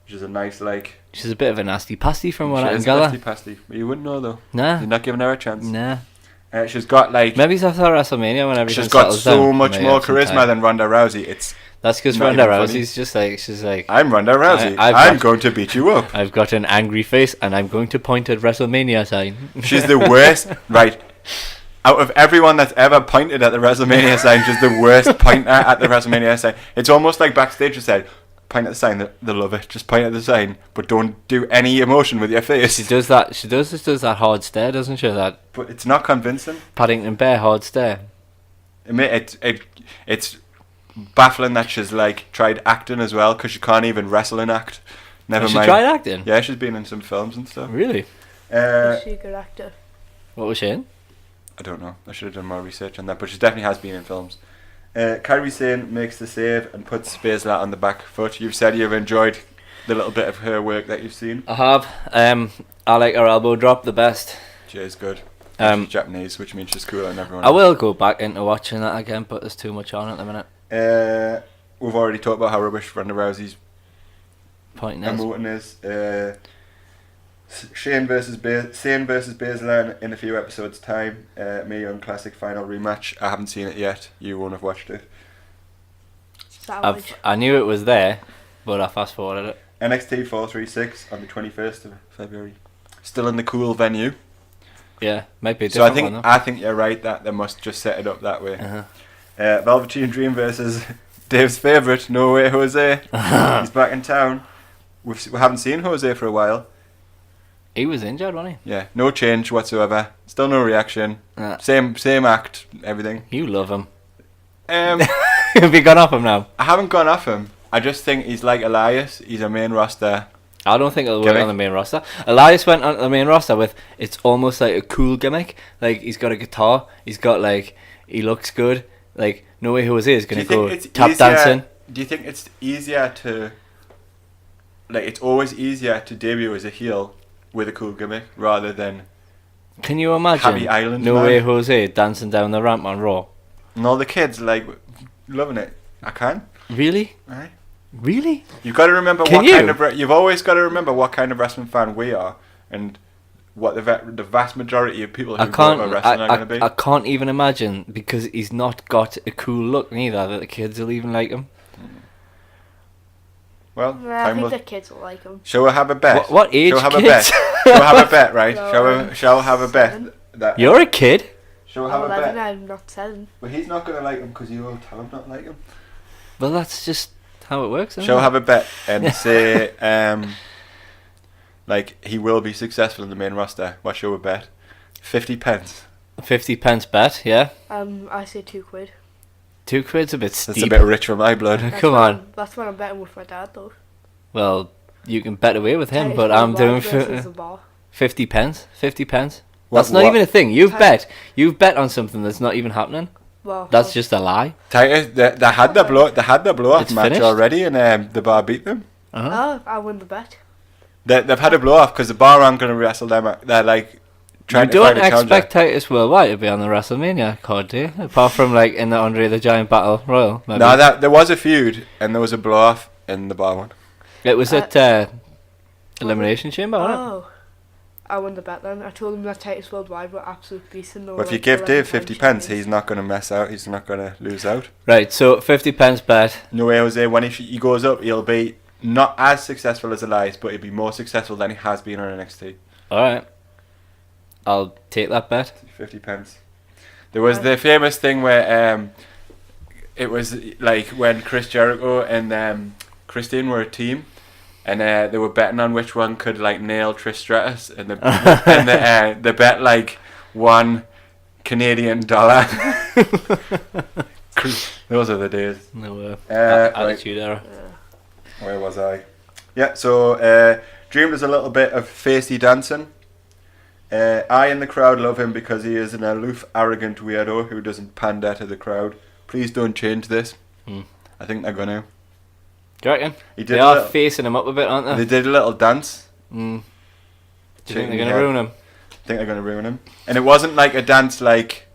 which is a nice, like... She's a bit of a nasty pasty from what I can She is gather. nasty pasty. But you wouldn't know, though. Nah. You're not giving her a chance. Nah. She's got, like... Maybe it's after WrestleMania when everything She's got settles so down. much Maybe more have some charisma time. than Ronda Rousey. That's because not Ronda even funny. Rousey's just like, she's like, I'm Ronda Rousey. I'm going to beat you up. I've got an angry face and I'm going to point at WrestleMania sign. She's the worst. Right. Out of everyone that's ever pointed at the WrestleMania sign, she's the worst pointer at the WrestleMania sign. It's almost like backstage you said, point at the sign, they love it. Just point at the sign, but don't do any emotion with your face. She does that. She does that hard stare, doesn't she? That But it's not convincing. Paddington Bear hard stare. It's baffling that she's like tried acting as well, because she can't even wrestle and act. Never Has mind. she tried acting? Yeah, she's been in some films and stuff. Really? Is she a good actor? What was she in? I don't know. I should have done more research on that, but she definitely has been in films. Kairi Sane makes the save and puts Baszler on the back foot. You've said you've enjoyed the little bit of her work that you've seen. I have. I like her elbow drop the best. She is good. Um, She's Japanese, which means she's cooler than everyone I else. will go back into watching that again, but there's too much on at the minute. We've already talked about how rubbish Ronda Rousey's Pointing out. emoting is. Sane versus Baszler in a few episodes' time. Mae Young Classic final rematch. I haven't seen it yet. You won't have watched it. Savage. I knew it was there, but I fast forwarded it. NXT 436 on the 21st of February. Still in the cool venue. Yeah, might be a So I different think one, you're right that they must just set it up that way. Uh-huh. Velveteen Dream versus Dave's favourite, No Way Jose. He's back in town. We haven't seen Jose for a while. He was injured, wasn't Yeah, no change whatsoever. Still no reaction. he? Same act, everything. You love him. I Have you gone off him now? haven't gone off him. I just think he's like Elias. He's a main roster. I don't think it'll work Gimmick? on the main roster. Elias went on the main roster with, it's almost like a cool gimmick. Like, he's got a guitar. He's got, like, he looks good. Like, No Way Jose is going to go tap dancing. Do you think it's easier to... Like, it's always easier to debut as a heel with a cool gimmick rather than... Can you imagine Happy Island No man. Way Jose dancing down the ramp on Raw? And all the kids, like, loving it. I can. Really? Right. Really? You've got to remember Can what you? kind of... You've always got to remember what kind of wrestling fan we are and what the vast majority of people who I go can't. to wrestling are going to be. I can't even imagine, because he's not got a cool look neither, that the kids will even like him. Well, Yeah, I time think will... the kids will like him. Shall we have a bet? What age Shall we have kids? a bet? Shall we have a bet, right? No, Shall we have a bet? That You're a kid. Shall we have I'm a 11, bet? I'm not 7. But he's not going to like him because you will tell him not to like him. Well, that's just how it works. Shall we have a bet and say, like, he will be successful in the main roster? What shall we bet? 50 pence. 50 pence bet? Yeah. I say £2. £2's a bit steep. That's a bit rich for my blood. Come on. That's what I'm betting with my dad, though. Well, you can bet away with him, Titus but I'm Worldwide doing versus the bar. 50 pence. 50 pence. What- That's not what? even a thing. You've Ti- bet. You've bet on something that's not even happening. Well, That's just a lie. Titus, they had the blow off It's match finished? already, and the bar beat them. Uh-huh. I win the bet. They've had a blow off because the bar aren't going to wrestle them. They're like trying You to find don't a counter. expect Titus Worldwide to be on the WrestleMania card, do you? Apart from like in the Andre the Giant Battle Royal. Maybe. No, there was a feud and there was a blow off in the bar one. It was at Elimination Chamber, wasn't Oh. I won the bet then. I told him that Titus Worldwide were absolute beasts. And they were Well, if you like give 11 Dave 50 times pence, champions. he's not going to mess out. He's not going to lose out. it? Right, so 50 pence bet. No way, Jose. When he goes up, he'll be not as successful as Elias, but he'll be more successful than he has been on NXT. Alright. I'll take that bet. 50 pence. There was the famous thing where it was like when Chris Jericho and Christine were a team, and they were betting on which one could like nail Trish Stratus, and they bet like $1 Canadian. Those are the days. No Right. attitude error. Where was I? Yeah, so Dream does a little bit of facey dancing. I in the crowd love him because he is an aloof, arrogant weirdo who doesn't pander to the crowd. Please don't change this. I think they're going to. Do you reckon? He did They a are little- facing him up a bit, aren't they? They did a little dance. Do you think they're Yeah. going to ruin him? I think they're going to ruin him. And it wasn't like a dance like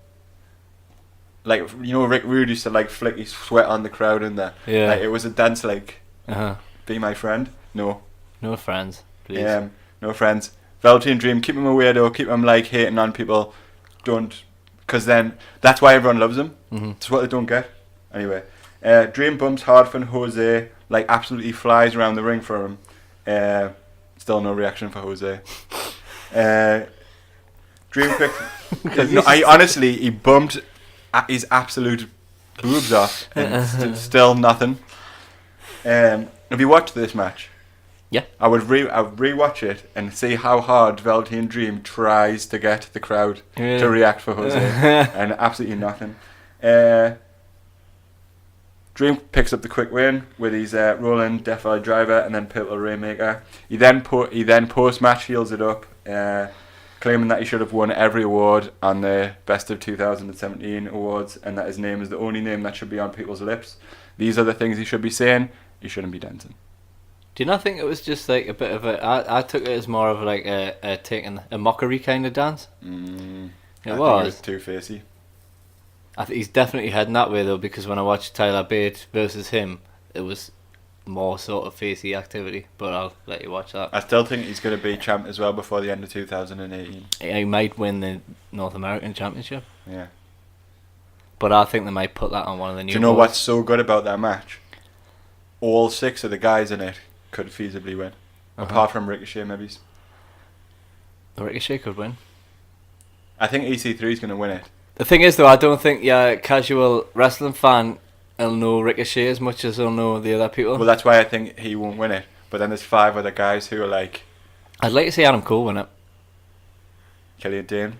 like, you know, Rick Rude used to like flick his sweat on the crowd in there. Yeah. Like, it was a dance like Uh-huh. Be My Friend. No. No friends, please. No friends. Velveteen Dream, keep him a weirdo, keep him like hating on people. Don't, because then that's why everyone loves him. Mm-hmm. It's what they don't get. Anyway, Dream bumps hard for Jose, like absolutely flies around the ring for him. Still no reaction for Jose. Dream quick. No, he bumped his absolute boobs off, and still nothing. Have you watched this match? Yeah. I would rewatch it and see how hard Velveteen Dream tries to get the crowd to react for Jose, and absolutely nothing. Dream picks up the quick win with his rolling Death Valley Driver and then Purple Rainmaker. He then post match heals it up, claiming that he should have won every award on the Best of 2017 awards, and that his name is the only name that should be on people's lips. These are the things he should be saying. He shouldn't be dancing. Do you not think it was just like a bit of a... I took it as more of like a taking a mockery kind of dance. I think It it was. was too facey. I think he's definitely heading that way though, because when I watched Tyler Bate versus him, it was more sort of facey activity. But I'll let you watch that. I still think he's going to be champ as well before the end of 2018. He might win the North American Championship, Yeah. but I think they might put that on one of the new. Do you know boys. what's so good about that match? All 6 of the guys in it could feasibly win, apart from Ricochet, maybe. The Ricochet could win. I think EC3 is going to win it. The thing is though, I don't think your casual wrestling fan will know Ricochet as much as they'll know the other people. Well, that's why I think he won't win it. But then there's 5 other guys who are like I'd like to see Adam Cole win it. Killian Dane.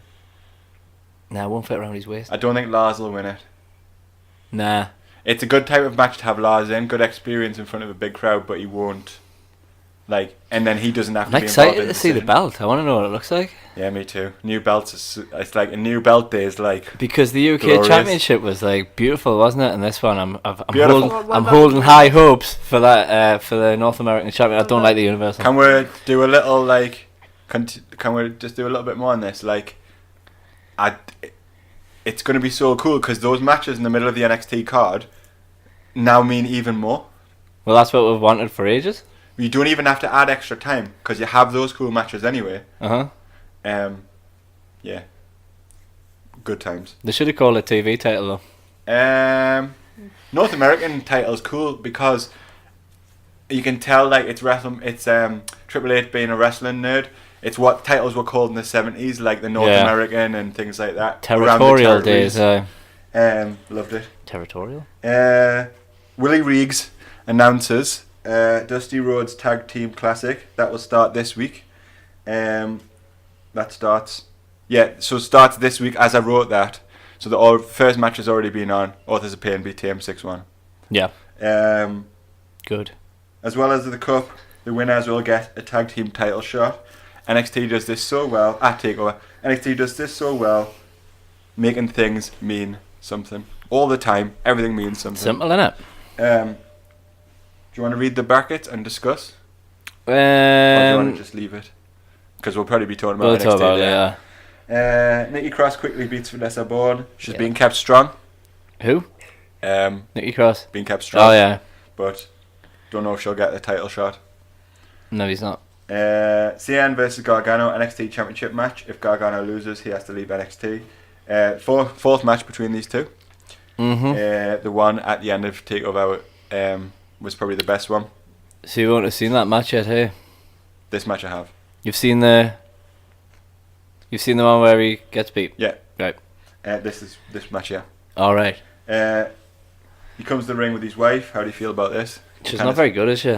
Nah, it won't fit around his waist. I don't think Lars will win it. Nah. It's a good type of match to have Lars in, good experience in front of a big crowd, but he won't. Like, and then he doesn't have I'm to be involved excited in to see the decision. belt. I want to know what it looks like. Yeah, me too. New belts, it's like a new belt day is like Because the UK glorious. Championship was like beautiful, wasn't it? And this one, I'm Beautiful. holding high hopes for that for the North American Championship. I don't like the Universal. Can we do a little like? Can we just do a little bit more on this? Like, it's going to be so cool because those matches in the middle of the NXT card now mean even more. Well, that's what we've wanted for ages. You don't even have to add extra time because you have those cool matches anyway. Yeah. Good times. They should have called it TV title though. North American title's cool because you can tell like it's Triple H being a wrestling nerd. It's what titles were called in the 70s, like the North American and things like that. Territorial days. Loved it. Territorial? Willie Reegs announces Dusty Rhodes Tag Team Classic. That will start this week. That starts... Yeah, so it starts this week as I wrote that. So the first match has already been on. Authors of Pain BTM 6-1. Yeah. Good. As well as the Cup, the winners will get a tag team title shot. NXT does this so well at TakeOver. NXT does this so well, making things mean something. All the time, everything means something. Simple, innit? Do you want to read the brackets and discuss? Or do you want to just leave it? Because we'll probably be talking about NXT later. Nikki Cross quickly beats Vanessa Bourne. She's being kept strong. Who? Nikki Cross. Being kept strong. Oh, yeah. But don't know if she'll get the title shot. No, he's not. CN versus Gargano NXT Championship match. If Gargano loses, he has to leave NXT. Fourth match between these two. Mm-hmm. The one at the end of TakeOver was probably the best one. So you won't have seen that match yet, hey? This match I have. You've seen the one where he gets beat? Yeah. Right. This match, yeah. Alright. He comes to the ring with his wife. How do you feel about this? She's not very good, is she?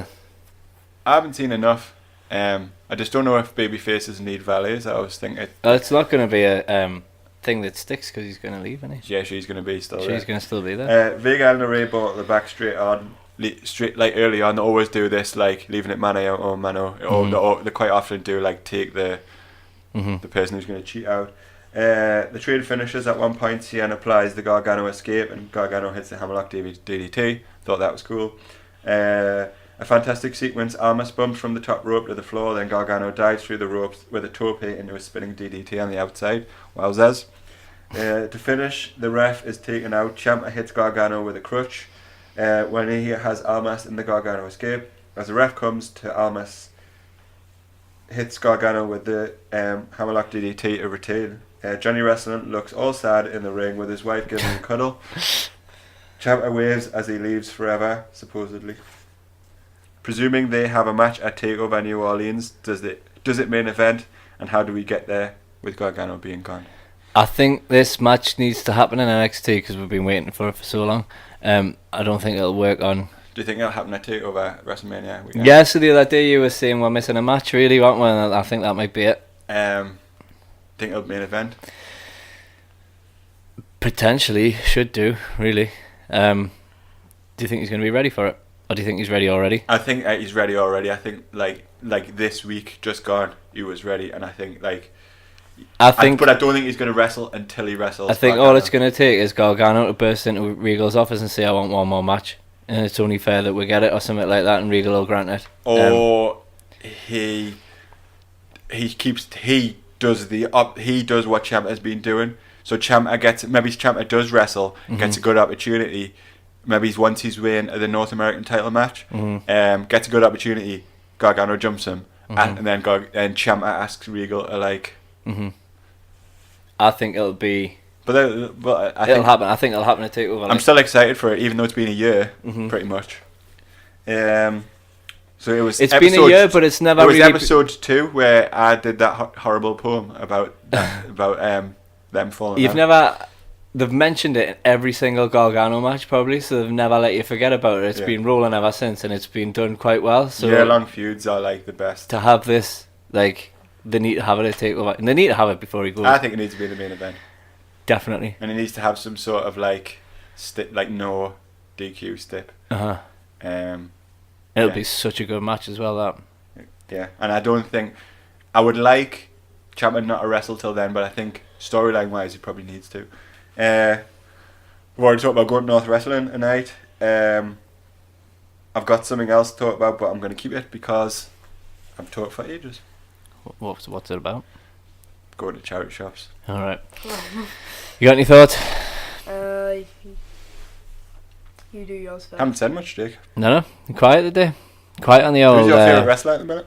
I haven't seen enough. I just don't know if baby faces need valets. I always think It's not going to be a thing that sticks because he's going to leave, isn't he? yeah, she's going to be still there. She's going to still be there. Vega and Ray brought the back straight like early on. They always do this, like leaving it mano or mano. Or they quite often do like take the person who's going to cheat out. The trade finishes at one point. Cien applies the Gargano escape and Gargano hits the hammerlock DDT. Thought that was cool. A fantastic sequence. Almas bumps from the top rope to the floor, then Gargano dives through the ropes with a tope into a spinning DDT on the outside. Wowzers. To finish, the ref is taken out. Ciampa hits Gargano with a crutch. When he has Almas in the Gargano escape, as the ref comes to Almas, hits Gargano with the hammerlock DDT to retain. Johnny Wrestling looks all sad in the ring with his wife giving him a cuddle. Ciampa waves as he leaves forever, supposedly. Presuming they have a match at TakeOver New Orleans, does it main event, and how do we get there with Gargano being gone? I think this match needs to happen in NXT because we've been waiting for it for so long. I don't think it'll work on. Do you think it'll happen at TakeOver WrestleMania weekend? Yeah, so the other day you were saying we're missing a match, really, aren't we? And I think that might be it. Think it'll main event? Potentially, should do, really. Do you think he's going to be ready for it? Or do you think he's ready already? I think he's ready already. I think like this week just gone, he was ready, and I think but I don't think he's going to wrestle until he wrestles. I think Gargano. all it's going to take is Gargano to burst into Regal's office and say, "I want one more match," and it's only fair that we get it, or something like that, and Regal will grant it. Or he does what Ciampa has been doing. So Ciampa does wrestle, gets a good opportunity. Maybe once he's winning the North American title match, gets a good opportunity. Gargano jumps him, and then Ciampa asks Regal I think it'll be. But It'll happen. I think it'll happen to TakeOver. I'm still excited for it, even though it's been a year, pretty much. So it was. It's been a year, but it's never. It was really episode 2 where I did that horrible poem about them falling. You've out. never. They've mentioned it in every single Gargano match, probably, so they've never let you forget about it. It's been rolling ever since, and it's been done quite well. So year-long feuds are the best. To have this, they need to have it at TakeOver, and they need to have it before he goes. I think it needs to be the main event. Definitely. And it needs to have some sort of no DQ stip. It'll be such a good match as well. That. Yeah, and I don't think I would like Ciampa not to wrestle till then, but I think storyline-wise he probably needs to. We've already talked about going to North Wrestling tonight. I've got something else to talk about, but I'm going to keep it because I've talked for ages. What's it about? Going to charity shops. All right. You got any thoughts? You do yours first. Haven't said much, Jake. No. Quiet today. Quiet on the old. Who's your favourite wrestler at the minute?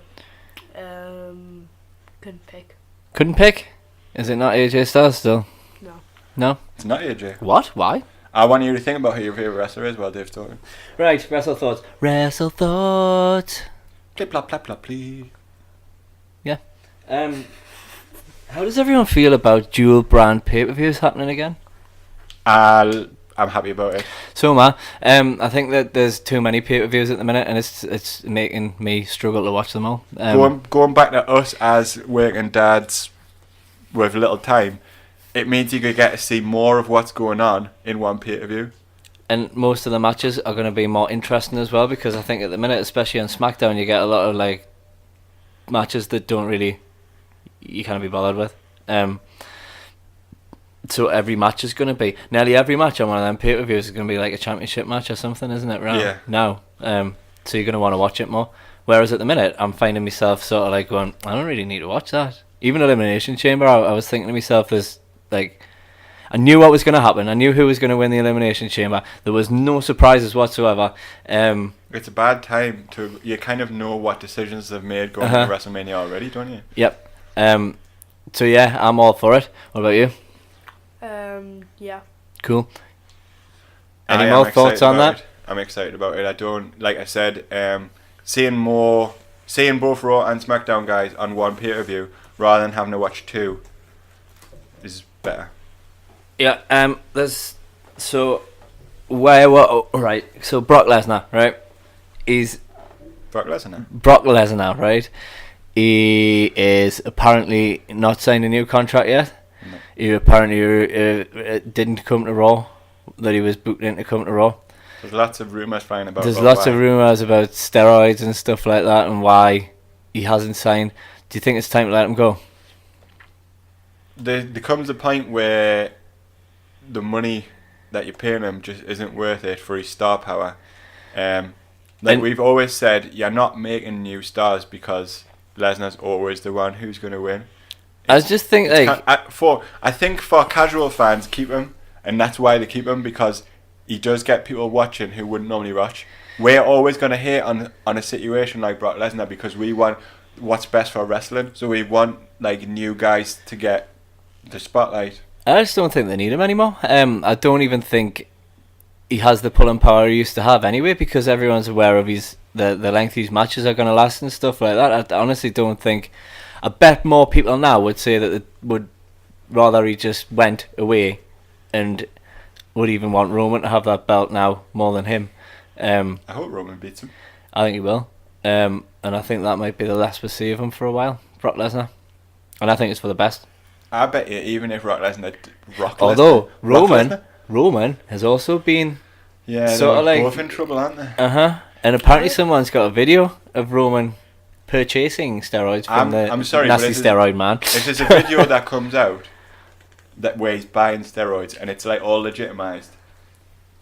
Couldn't pick. Couldn't pick? Is it not AJ Styles still? No? It's not AJ. What? Why? I want you to think about who your favourite wrestler is while Dave's talking. Right, Wrestle Thoughts. Wrestle Thoughts. Plip, plop, plap, plop, please. Yeah. How does everyone feel about dual brand pay-per-views happening again? I'm happy about it. So am I. I think that there's too many pay-per-views at the minute, and it's making me struggle to watch them all. Going back to us as working dads with little time, it means you could get to see more of what's going on in one pay-per-view. And most of the matches are going to be more interesting as well, because I think at the minute, especially on SmackDown, you get a lot of matches that you can't be bothered with. So every match is going to be, nearly every match on one of them pay-per-views is going to be like a championship match or something, isn't it? Right? Yeah. Now, so you're going to want to watch it more. Whereas at the minute, I'm finding myself sort of going, I don't really need to watch that. Even Elimination Chamber, I was thinking to myself, I knew what was going to happen. I knew who was going to win the Elimination Chamber. There was no surprises whatsoever. It's a bad time you kind of know what decisions they've made going into WrestleMania already, don't you? Yep. So yeah, I'm all for it. What about you? Yeah. Cool. Any more thoughts on that? I'm excited about it. I don't, like I said, seeing both Raw and SmackDown guys on one pay-per-view rather than having to watch two is better. Yeah. So right. So Brock Lesnar, right? Brock Lesnar. Brock Lesnar, right? He is apparently not signed a new contract yet. No. He apparently didn't come to Raw. That he was booked in to come to Raw. There's lots of rumours flying about. There's lots of rumours about steroids and stuff like that, and why he hasn't signed. Do you think it's time to let him go? There comes a point where the money that you're paying him just isn't worth it for his star power. We've always said, you're not making new stars because Lesnar's always the one who's going to win. I just think like I think for casual fans, keep him, and that's why they keep him, because he does get people watching who wouldn't normally watch. We're always going to hate on a situation like Brock Lesnar because we want what's best for wrestling. So we want like new guys to get the spotlight. I just don't think they need him anymore. I don't even think he has the pulling power he used to have anyway, because everyone's aware of the length his matches are going to last and stuff like that. I honestly don't think. I bet more people now would say that they would rather he just went away, and would even want Roman to have that belt now more than him. I hope Roman beats him. I think he will. And I think that might be the last we see of him for a while, Brock Lesnar. And I think it's for the best. I bet you even if Although Roman has also been sort of like both in trouble, aren't they? And apparently someone's got a video of Roman purchasing steroids from I'm sorry, nasty steroid man. If there's a video that comes out where he's buying steroids and it's like all legitimized,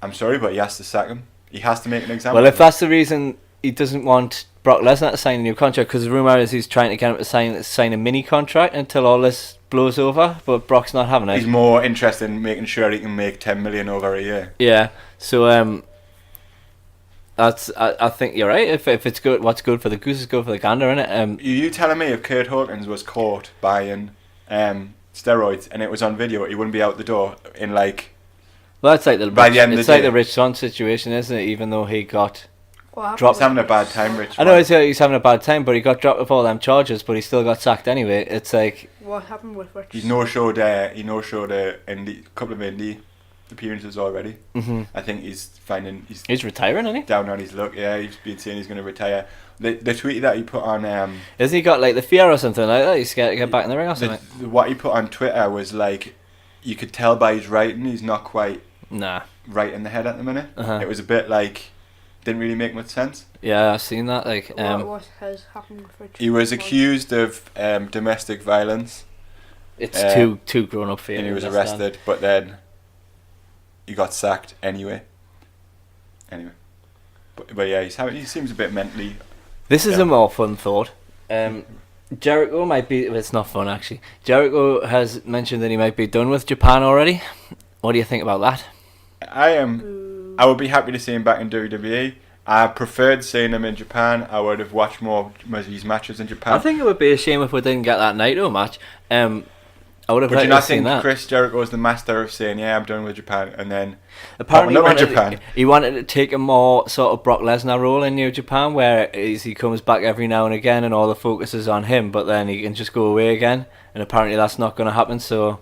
I'm sorry, but he has to sack him. He has to make an example. Well, if that's the reason he doesn't want Brock Lesnar to sign a new contract, because the rumour is he's trying to get him to sign a mini contract until all this blows over, but Brock's not having it. He's more interested in making sure he can make 10 million over a year. Yeah, so that's I think you're right. If it's good, what's good for the goose is good for the gander, innit? You telling me if Kurt Hawkins was caught buying steroids and it was on video, he wouldn't be out the door in like. Well, it's like the Rich Swann situation, isn't it? Even though he got dropped, he's having a bad time, Rich. I know he's having a bad time, but he got dropped with all them charges, but he still got sacked anyway. It's like what happened with Rich? He no-showed a couple of indie appearances already. Mm-hmm. I think he's retiring, isn't he? Down on his luck. Yeah, he's been saying he's going to retire. The tweet that he put on has he got like the fear or something like that? He's scared to get back in the ring or something. What he put on Twitter was like, you could tell by his writing he's not quite right in the head at the minute. It was a bit like, didn't really make much sense. Yeah, I've seen that. Like what has happened with Rich? He was accused of domestic violence. It's too grown up for you. And he was arrested, but then he got sacked anyway. But yeah, he seems a bit mentally. This is a more fun thought. Jericho might be. Well, it's not fun actually. Jericho has mentioned that he might be done with Japan already. What do you think about that? I would be happy to see him back in WWE. I preferred seeing him in Japan. I would have watched more of his matches in Japan. I think it would be a shame if we didn't get that Naito match. I would have. But do you not think that. Chris Jericho is the master of saying, "Yeah, I'm done with Japan," and then apparently he wanted to take a more sort of Brock Lesnar role in New Japan, where he comes back every now and again, and all the focus is on him, but then he can just go away again. And apparently that's not going to happen. So,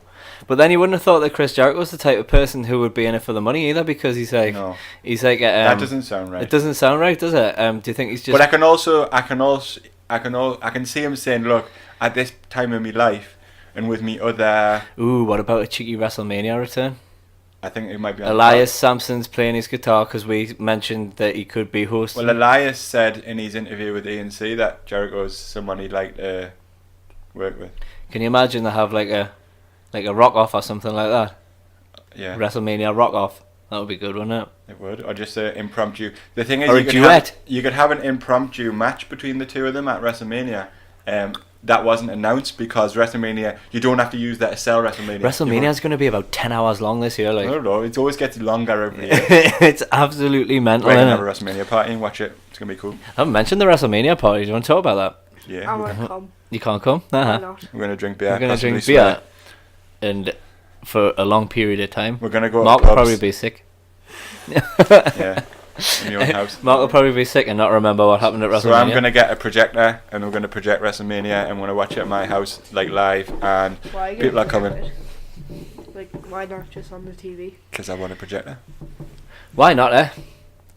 but then you wouldn't have thought that Chris Jericho was the type of person who would be in it for the money either, because he's like, that doesn't sound right. It doesn't sound right, does it? Do you think he's just? But I can see him saying, "Look, at this time of my life." And with me other... Ooh, what about a cheeky WrestleMania return? I think it might be... Elias Sampson's playing his guitar, because we mentioned that he could be hosting. Well, Elias said in his interview with ENC that Jericho's someone he'd like to work with. Can you imagine they have like a rock-off or something like that? Yeah. WrestleMania rock-off. That would be good, wouldn't it? It would. Or just an impromptu... The thing is, or a duet. You could have an impromptu match between the two of them at WrestleMania. That wasn't announced because WrestleMania, you don't have to use that to sell WrestleMania. WrestleMania is going to be about 10 hours long this year. Like. I don't know, it always gets longer every year. It's absolutely mental. We're going to have a WrestleMania party and watch it. It's going to be cool. I haven't mentioned the WrestleMania party. Do you want to talk about that? Yeah. I want to come. You can't come? Why not? We're going to drink beer. We're going to drink beer. And for a long period of time. We're going to go Mark to will probably be sick. Yeah. In your own house. Mark will probably be sick and not remember what happened at WrestleMania. So I'm going to get a projector and we're going to project WrestleMania and we're going to watch it at my house like live and people are coming. Like, why not just on the TV? Because I want a projector. Why not,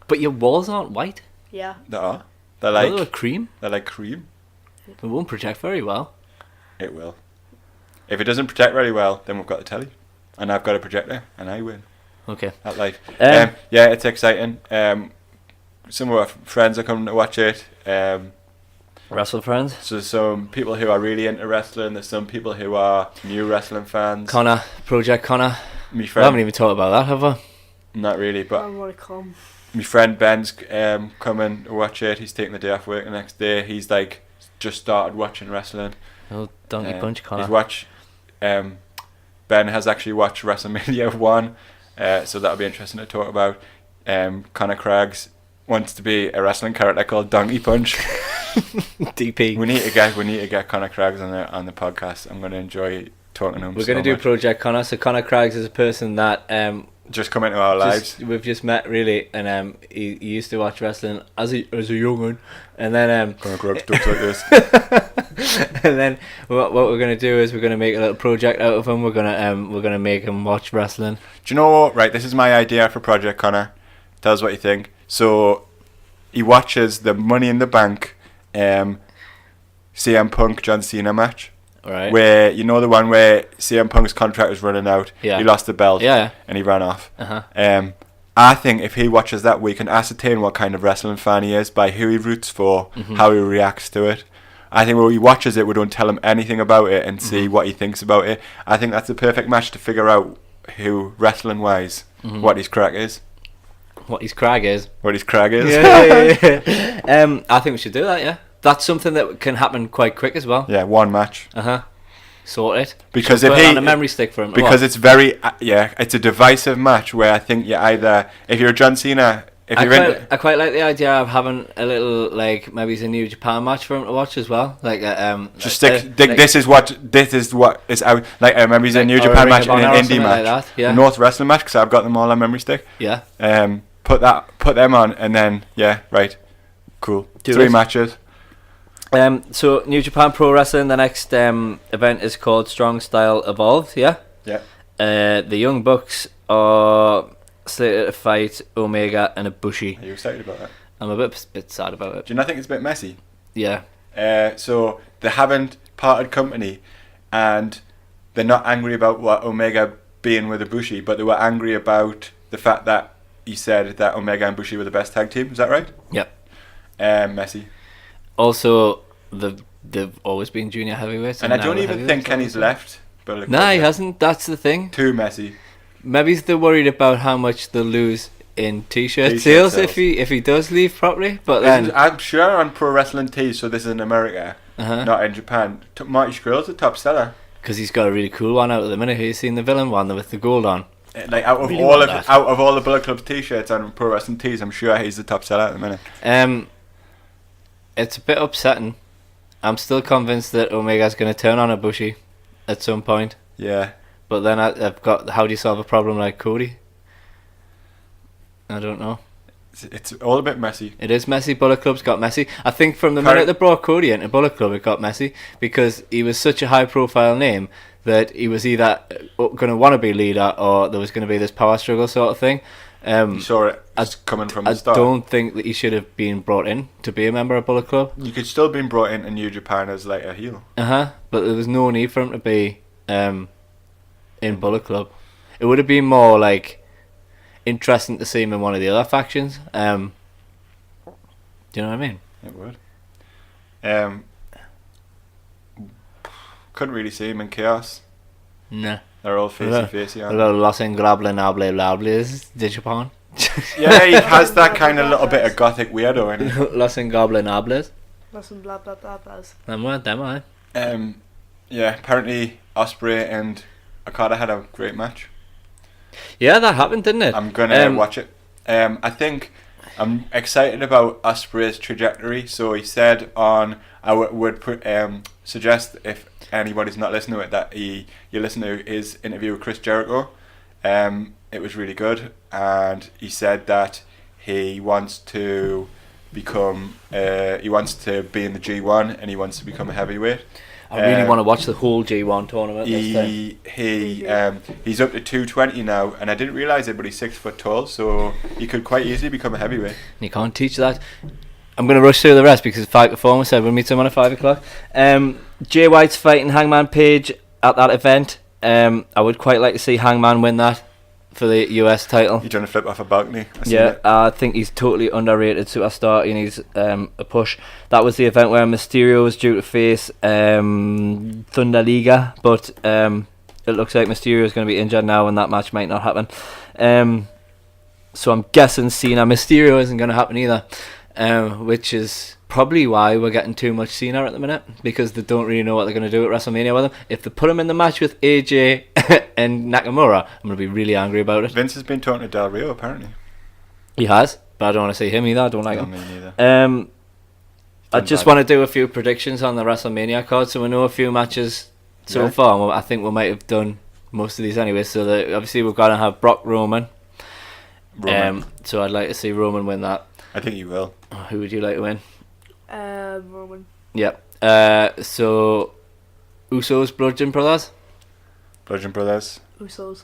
But your walls aren't white. Yeah. They are. They're like cream. They're like cream. It won't project very well. It will. If it doesn't project very well, then we've got the telly. And I've got a projector and I win. Okay. At life. Yeah, it's exciting. Some of our friends are coming to watch it. WrestleFriends. So some people who are really into wrestling. There's some people who are new wrestling fans. Project Connor. Me friend. We haven't even talked about that, have we? Not really, but I want to come. My friend Ben's coming to watch it. He's taking the day off work the next day. He's like just started watching wrestling. Oh, donkey punch, Connor. He's watched. Ben has actually watched WrestleMania 1, so that'll be interesting to talk about. Connor Craggs wants to be a wrestling character called Donkey Punch. DP. We need to get Connor Craggs on the podcast. I'm going to enjoy talking to him. We're going to do much. Project Connor. So Connor Craggs is a person that just come into our lives. We've just met really, and he used to watch wrestling as a young one, and then Connor Craggs talks like this. and then what we're going to do is we're going to make a little project out of him. We're gonna make him watch wrestling. Do you know what? Right, this is my idea for Project Connor. Tell us what you think. So he watches the Money in the Bank CM Punk John Cena match. Right. Where, you know, the one where CM Punk's contract was running out. Yeah. He lost the belt. Yeah. And he ran off. Uh-huh. I think if he watches that, we can ascertain what kind of wrestling fan he is by who he roots for, how he reacts to it. I think when he watches it, we don't tell him anything about it and see what he thinks about it. I think that's the perfect match to figure out who, wrestling-wise, what his crack is. What his crag is. What his crack is. Yeah. I think we should do that, yeah. That's something that can happen quite quick as well. Yeah, one match. Sort it. Because so if put it he on a memory stick for him. Because it's very it's a divisive match where I think you either, if you're John Cena, I quite like the idea of having a little, like, maybe it's a New Japan match for him to watch as well. Like just this is what is out. Like I remember he's a New Japan match and an indie match, like that, yeah. a North Wrestling match, because I've got them all on memory stick. Yeah. Put them on, and then right, cool. Do 3 it. matches. So New Japan Pro Wrestling, the next event is called Strong Style Evolved. Yeah. Yeah. The Young Bucks are slated to fight Omega and Ibushi. Are you excited about that? I'm a bit sad about it. Do you not think it's a bit messy? Yeah. So they haven't parted company, and they're not angry about what Omega being with Ibushi, but they were angry about the fact that he said that Omega and Ibushi were the best tag team. Is that right? Yep. Messy. Also, they've always been junior heavyweights, and I don't even think Kenny's left. Nah, he hasn't. That's the thing. Too messy. Maybe they're worried about how much they'll lose in t-shirt sales if he does leave properly. But then I'm sure on Pro Wrestling Tees, so this is in America, not in Japan. Marty Scurll's a top seller because he's got a really cool one out at the minute. Have you seen the villain one with the gold on? Like out of all the Bullet Club t-shirts on Pro Wrestling Tees, I'm sure he's the top seller at the minute. It's a bit upsetting. I'm still convinced that Omega's going to turn on Ibushi at some point. Yeah. But then I've got, how do you solve a problem like Cody? I don't know. It's all a bit messy. It is messy. Bullet Club's got messy. I think from the minute they brought Cody into Bullet Club, it got messy because he was such a high-profile name that he was either going to want to be leader or there was going to be this power struggle sort of thing. You saw it coming from the start. I don't think that he should have been brought in to be a member of Bullet Club. You could still have been brought into New Japan as like a heel. But there was no need for him to be in Bullet Club. It would have been more like interesting to see him in one of the other factions. Do you know what I mean? It would. Couldn't really see him in Chaos. Nah. They're all facey, a little Los Ingobernables de Japan. Yeah, he has that kind of little bit of gothic weirdo in it. Los Ingobernables. Los blah blah blah blahs. Them. Yeah, apparently Ospreay and Okada had a great match. Yeah, that happened, didn't it? I'm gonna watch it. I think I'm excited about Ospreay's trajectory. So he said on, I would suggest if anybody's not listening to it that you listen to his interview with Chris Jericho. It was really good, and he said that he wants to become he wants to be in the G1 and he wants to become a heavyweight. I really want to watch the whole G1 tournament this time. He's up to 220 now, and I didn't realise it, but he's 6 foot tall, so he could quite easily become a heavyweight. You can't teach that. I'm going to rush through the rest because Fight Performance said we'll meet someone at 5 o'clock. Jay White's fighting Hangman Page at that event. I would quite like to see Hangman win that for the US title. You're trying to flip off a balcony. I think he's totally underrated superstar. He needs a push. That was the event where Mysterio was due to face Thunder Liga, but it looks like Mysterio is going to be injured now and that match might not happen. So I'm guessing Cena Mysterio isn't going to happen either, which is probably why we're getting too much Cena at the minute, because they don't really know what they're going to do at WrestleMania with him. If they put him in the match with AJ and Nakamura, I'm going to be really angry about it. Vince has been talking to Del Rio, apparently. He has, but I don't want to see him either. I don't like him. Me neither. I just want to do a few predictions on the WrestleMania card, so we know a few matches so far. And I think we might have done most of these anyway. So obviously we're going to have Brock Roman. So I'd like to see Roman win that. I think he will. Who would you like to win? Roman. Yep. So Usos, Bludgeon Brothers. Bludgeon Brothers. Usos.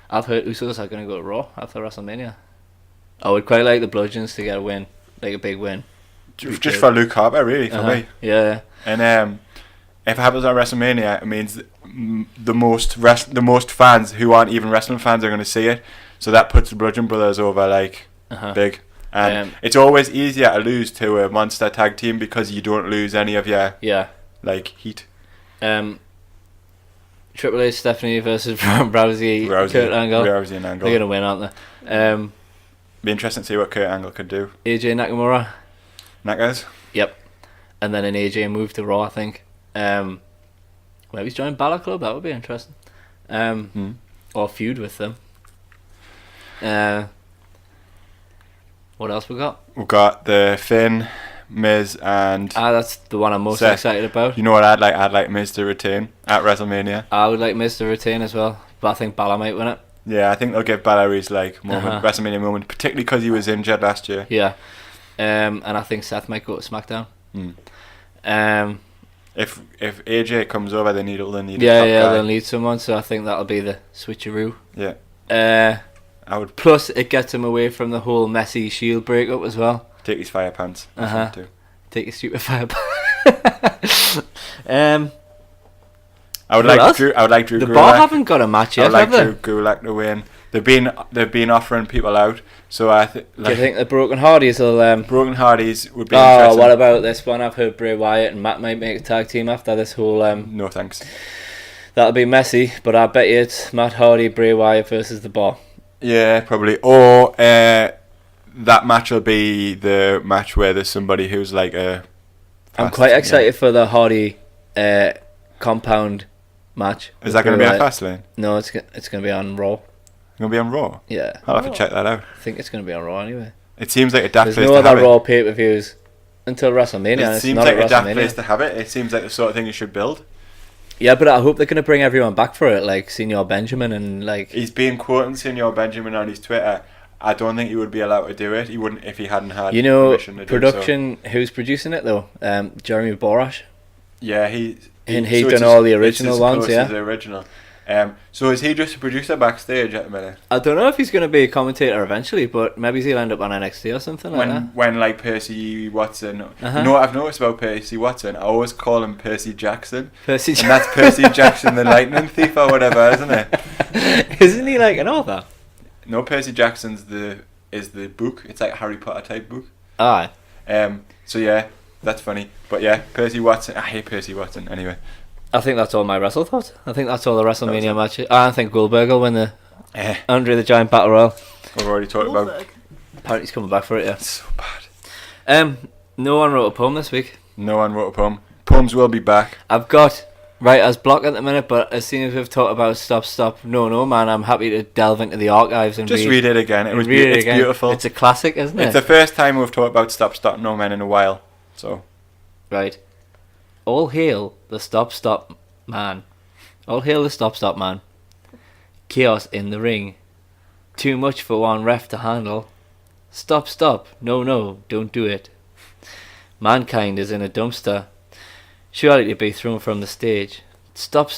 I've heard Usos are going to go to Raw after WrestleMania. I would quite like the Bludgeons to get a win, like a big win. Just for Luke Harper, really, for me. Yeah. And if it happens on WrestleMania, it means the most fans who aren't even wrestling fans are going to see it. So that puts the Bludgeon Brothers over big. And it's always easier to lose to a monster tag team because you don't lose any of your heat. Triple H, Stephanie versus Rousey, Kurt Angle. Rousey and Angle. They're going to win, aren't they? Be interesting to see what Kurt Angle could do. AJ Nakamura. Nakas? Yep. And then an AJ move to Raw, I think. Maybe he's joined Balor Club. That would be interesting. Or feud with them. What else we got? We've got the Finn, Miz, and that's the one I'm most excited about. You know what I'd like? I'd like Miz to retain at WrestleMania. I would like Miz to retain as well, but I think Balor might win it. Yeah, I think they'll give Balor his moment, WrestleMania moment, particularly because he was injured last year. Yeah, and I think Seth might go to SmackDown. If AJ comes over, they'll need a top guy. They'll need someone. So I think that'll be the switcheroo. Yeah. I would. Plus, it gets him away from the whole messy Shield breakup as well. Take his fire pants. Take his stupid fire pants. I would like Drew The Gulak. Bar haven't got a match yet, I would have like Drew Gulak to win. They've been offering people out, so I think. Do you think the Broken Hardys will? Broken Hardys would be interesting. What about this one? I've heard Bray Wyatt and Matt might make a tag team after this whole. No thanks. That'll be messy, but I bet you it's Matt Hardy, Bray Wyatt versus the Bar. Yeah, probably. Or that match will be the match where there's somebody who's like a. I'm quite excited for the Hardy compound match. Is that going to be on Fastlane? No, it's going to be on Raw. Going to be on Raw? Yeah. I'll have to check that out. I think it's going to be on Raw anyway. It seems like a daft place to have There's it. no other Raw pay-per-views until WrestleMania. It seems like a daft place to have it. It seems like the sort of thing you should build. Yeah, but I hope they're going to bring everyone back for it, like Senior Benjamin and like... He's been quoting Senior Benjamin on his Twitter. I don't think he would be allowed to do it. He wouldn't if he hadn't had permission to production, do so. Who's producing it though? Jeremy Borash. Yeah, he's done all the original ones, yeah. The original. So is he just a producer backstage at the minute? I don't know if he's going to be a commentator eventually, but maybe he'll end up on NXT or something like that. When like Percy Watson, you know what I've noticed about Percy Watson? I always call him Percy Jackson. And that's Percy Jackson, the Lightning Thief or whatever, isn't it? Isn't he like an author? No, Percy Jackson's is the book. It's like a Harry Potter type book. Aye. So yeah, that's funny. But yeah, Percy Watson. I hate Percy Watson. Anyway. I think that's all my wrestle thoughts. I think that's all the WrestleMania matches. I think Goldberg will win the Andre the Giant Battle Royal. We've already talked about. Apparently he's coming back for it, yeah. It's so bad. No one wrote a poem this week. No one wrote a poem. Poems will be back. I've got writer's block at the minute, but as soon as we've talked about Stop, No, man, I'm happy to delve into the archives and just read it again. It's beautiful. It's a classic, isn't it? It's the first time we've talked about Stop, No Man in a while. So. Right. All hail the Stop man. All hail the Stop man. Chaos in the ring. Too much for one ref to handle. Stop. No, don't do it. Mankind is in a dumpster. Surely to be thrown from the stage. Stop.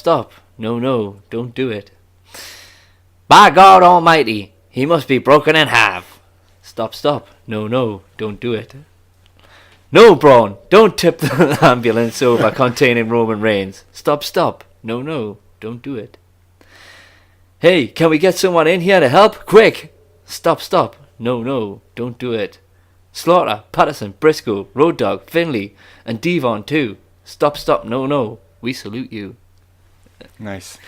No, don't do it. By God Almighty, he must be broken in half. Stop. No, don't do it. No, Braun, don't tip the ambulance over containing Roman Reigns. Stop. No, don't do it. Hey, can we get someone in here to help? Quick! Stop. No, don't do it. Slaughter, Patterson, Briscoe, Road Dogg, Finlay, and Devon too. Stop. No, we salute you. Nice.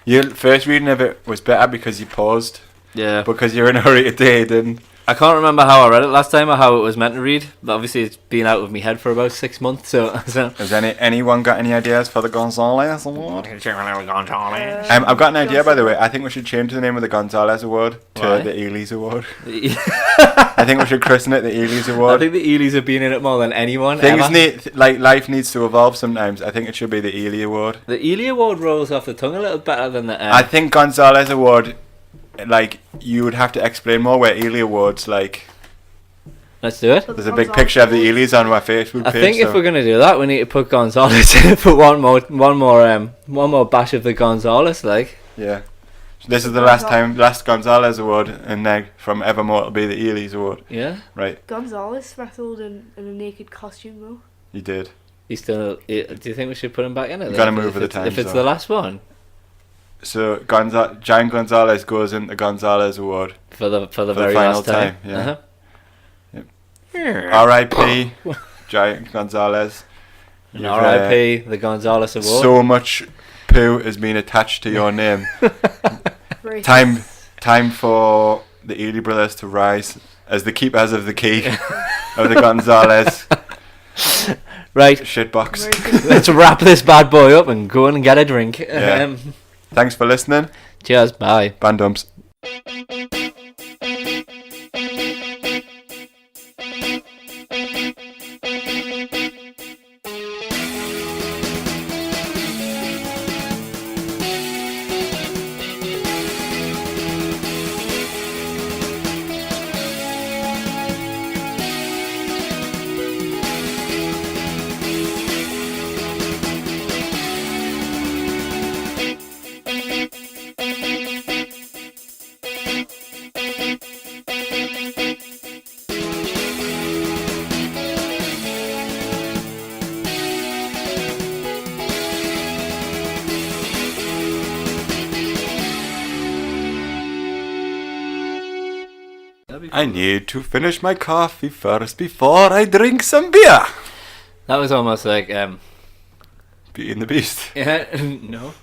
Your first reading of it was better because you paused. Yeah. Because you're in a hurry today, didn't? I can't remember how I read it last time or how it was meant to read, but obviously it's been out of my head for about 6 months. So Has anyone got any ideas for the Gonzalez Award? I've got an idea, by the way. I think we should change the name of the Gonzalez Award to the Ely's Award. I think we should christen it the Ely's Award. I think the Ely's have been in it more than anyone. Things ever. life needs to evolve sometimes. I think it should be the Ely Award. The Ely Award rolls off the tongue a little better than the. I think Gonzalez Award, like, you would have to explain more where Ely Awards, like. Let's do it. There's a big picture of the Ely's on my Facebook page. I think if we're gonna do that, we need to put Gonzalez in for one more bash of the Gonzalez, like. Yeah. So this is the last Gonzalez Award, and then from evermore it'll be the Ely's Award. Yeah. Right. Gonzalez wrestled in a naked costume though. He did. He's still. Do you think we should put him back in it? We've got to move with the times. If it's though. the last one. So Giant Gonzalez goes in the Gonzalez Award For the very final last time. Yeah. Uh-huh. R.I.P. Giant Gonzalez. And R.I.P. the Gonzalez Award. So much poo has been attached to your name. Time for the Ely brothers to rise as the keepers of the key of the Gonzalez right. shitbox. Let's wrap this bad boy up and go and get a drink. Yeah. Thanks for listening. Cheers. Bye. Bandumps. I need to finish my coffee first before I drink some beer. That was almost like Beauty and the Beast. yeah. No.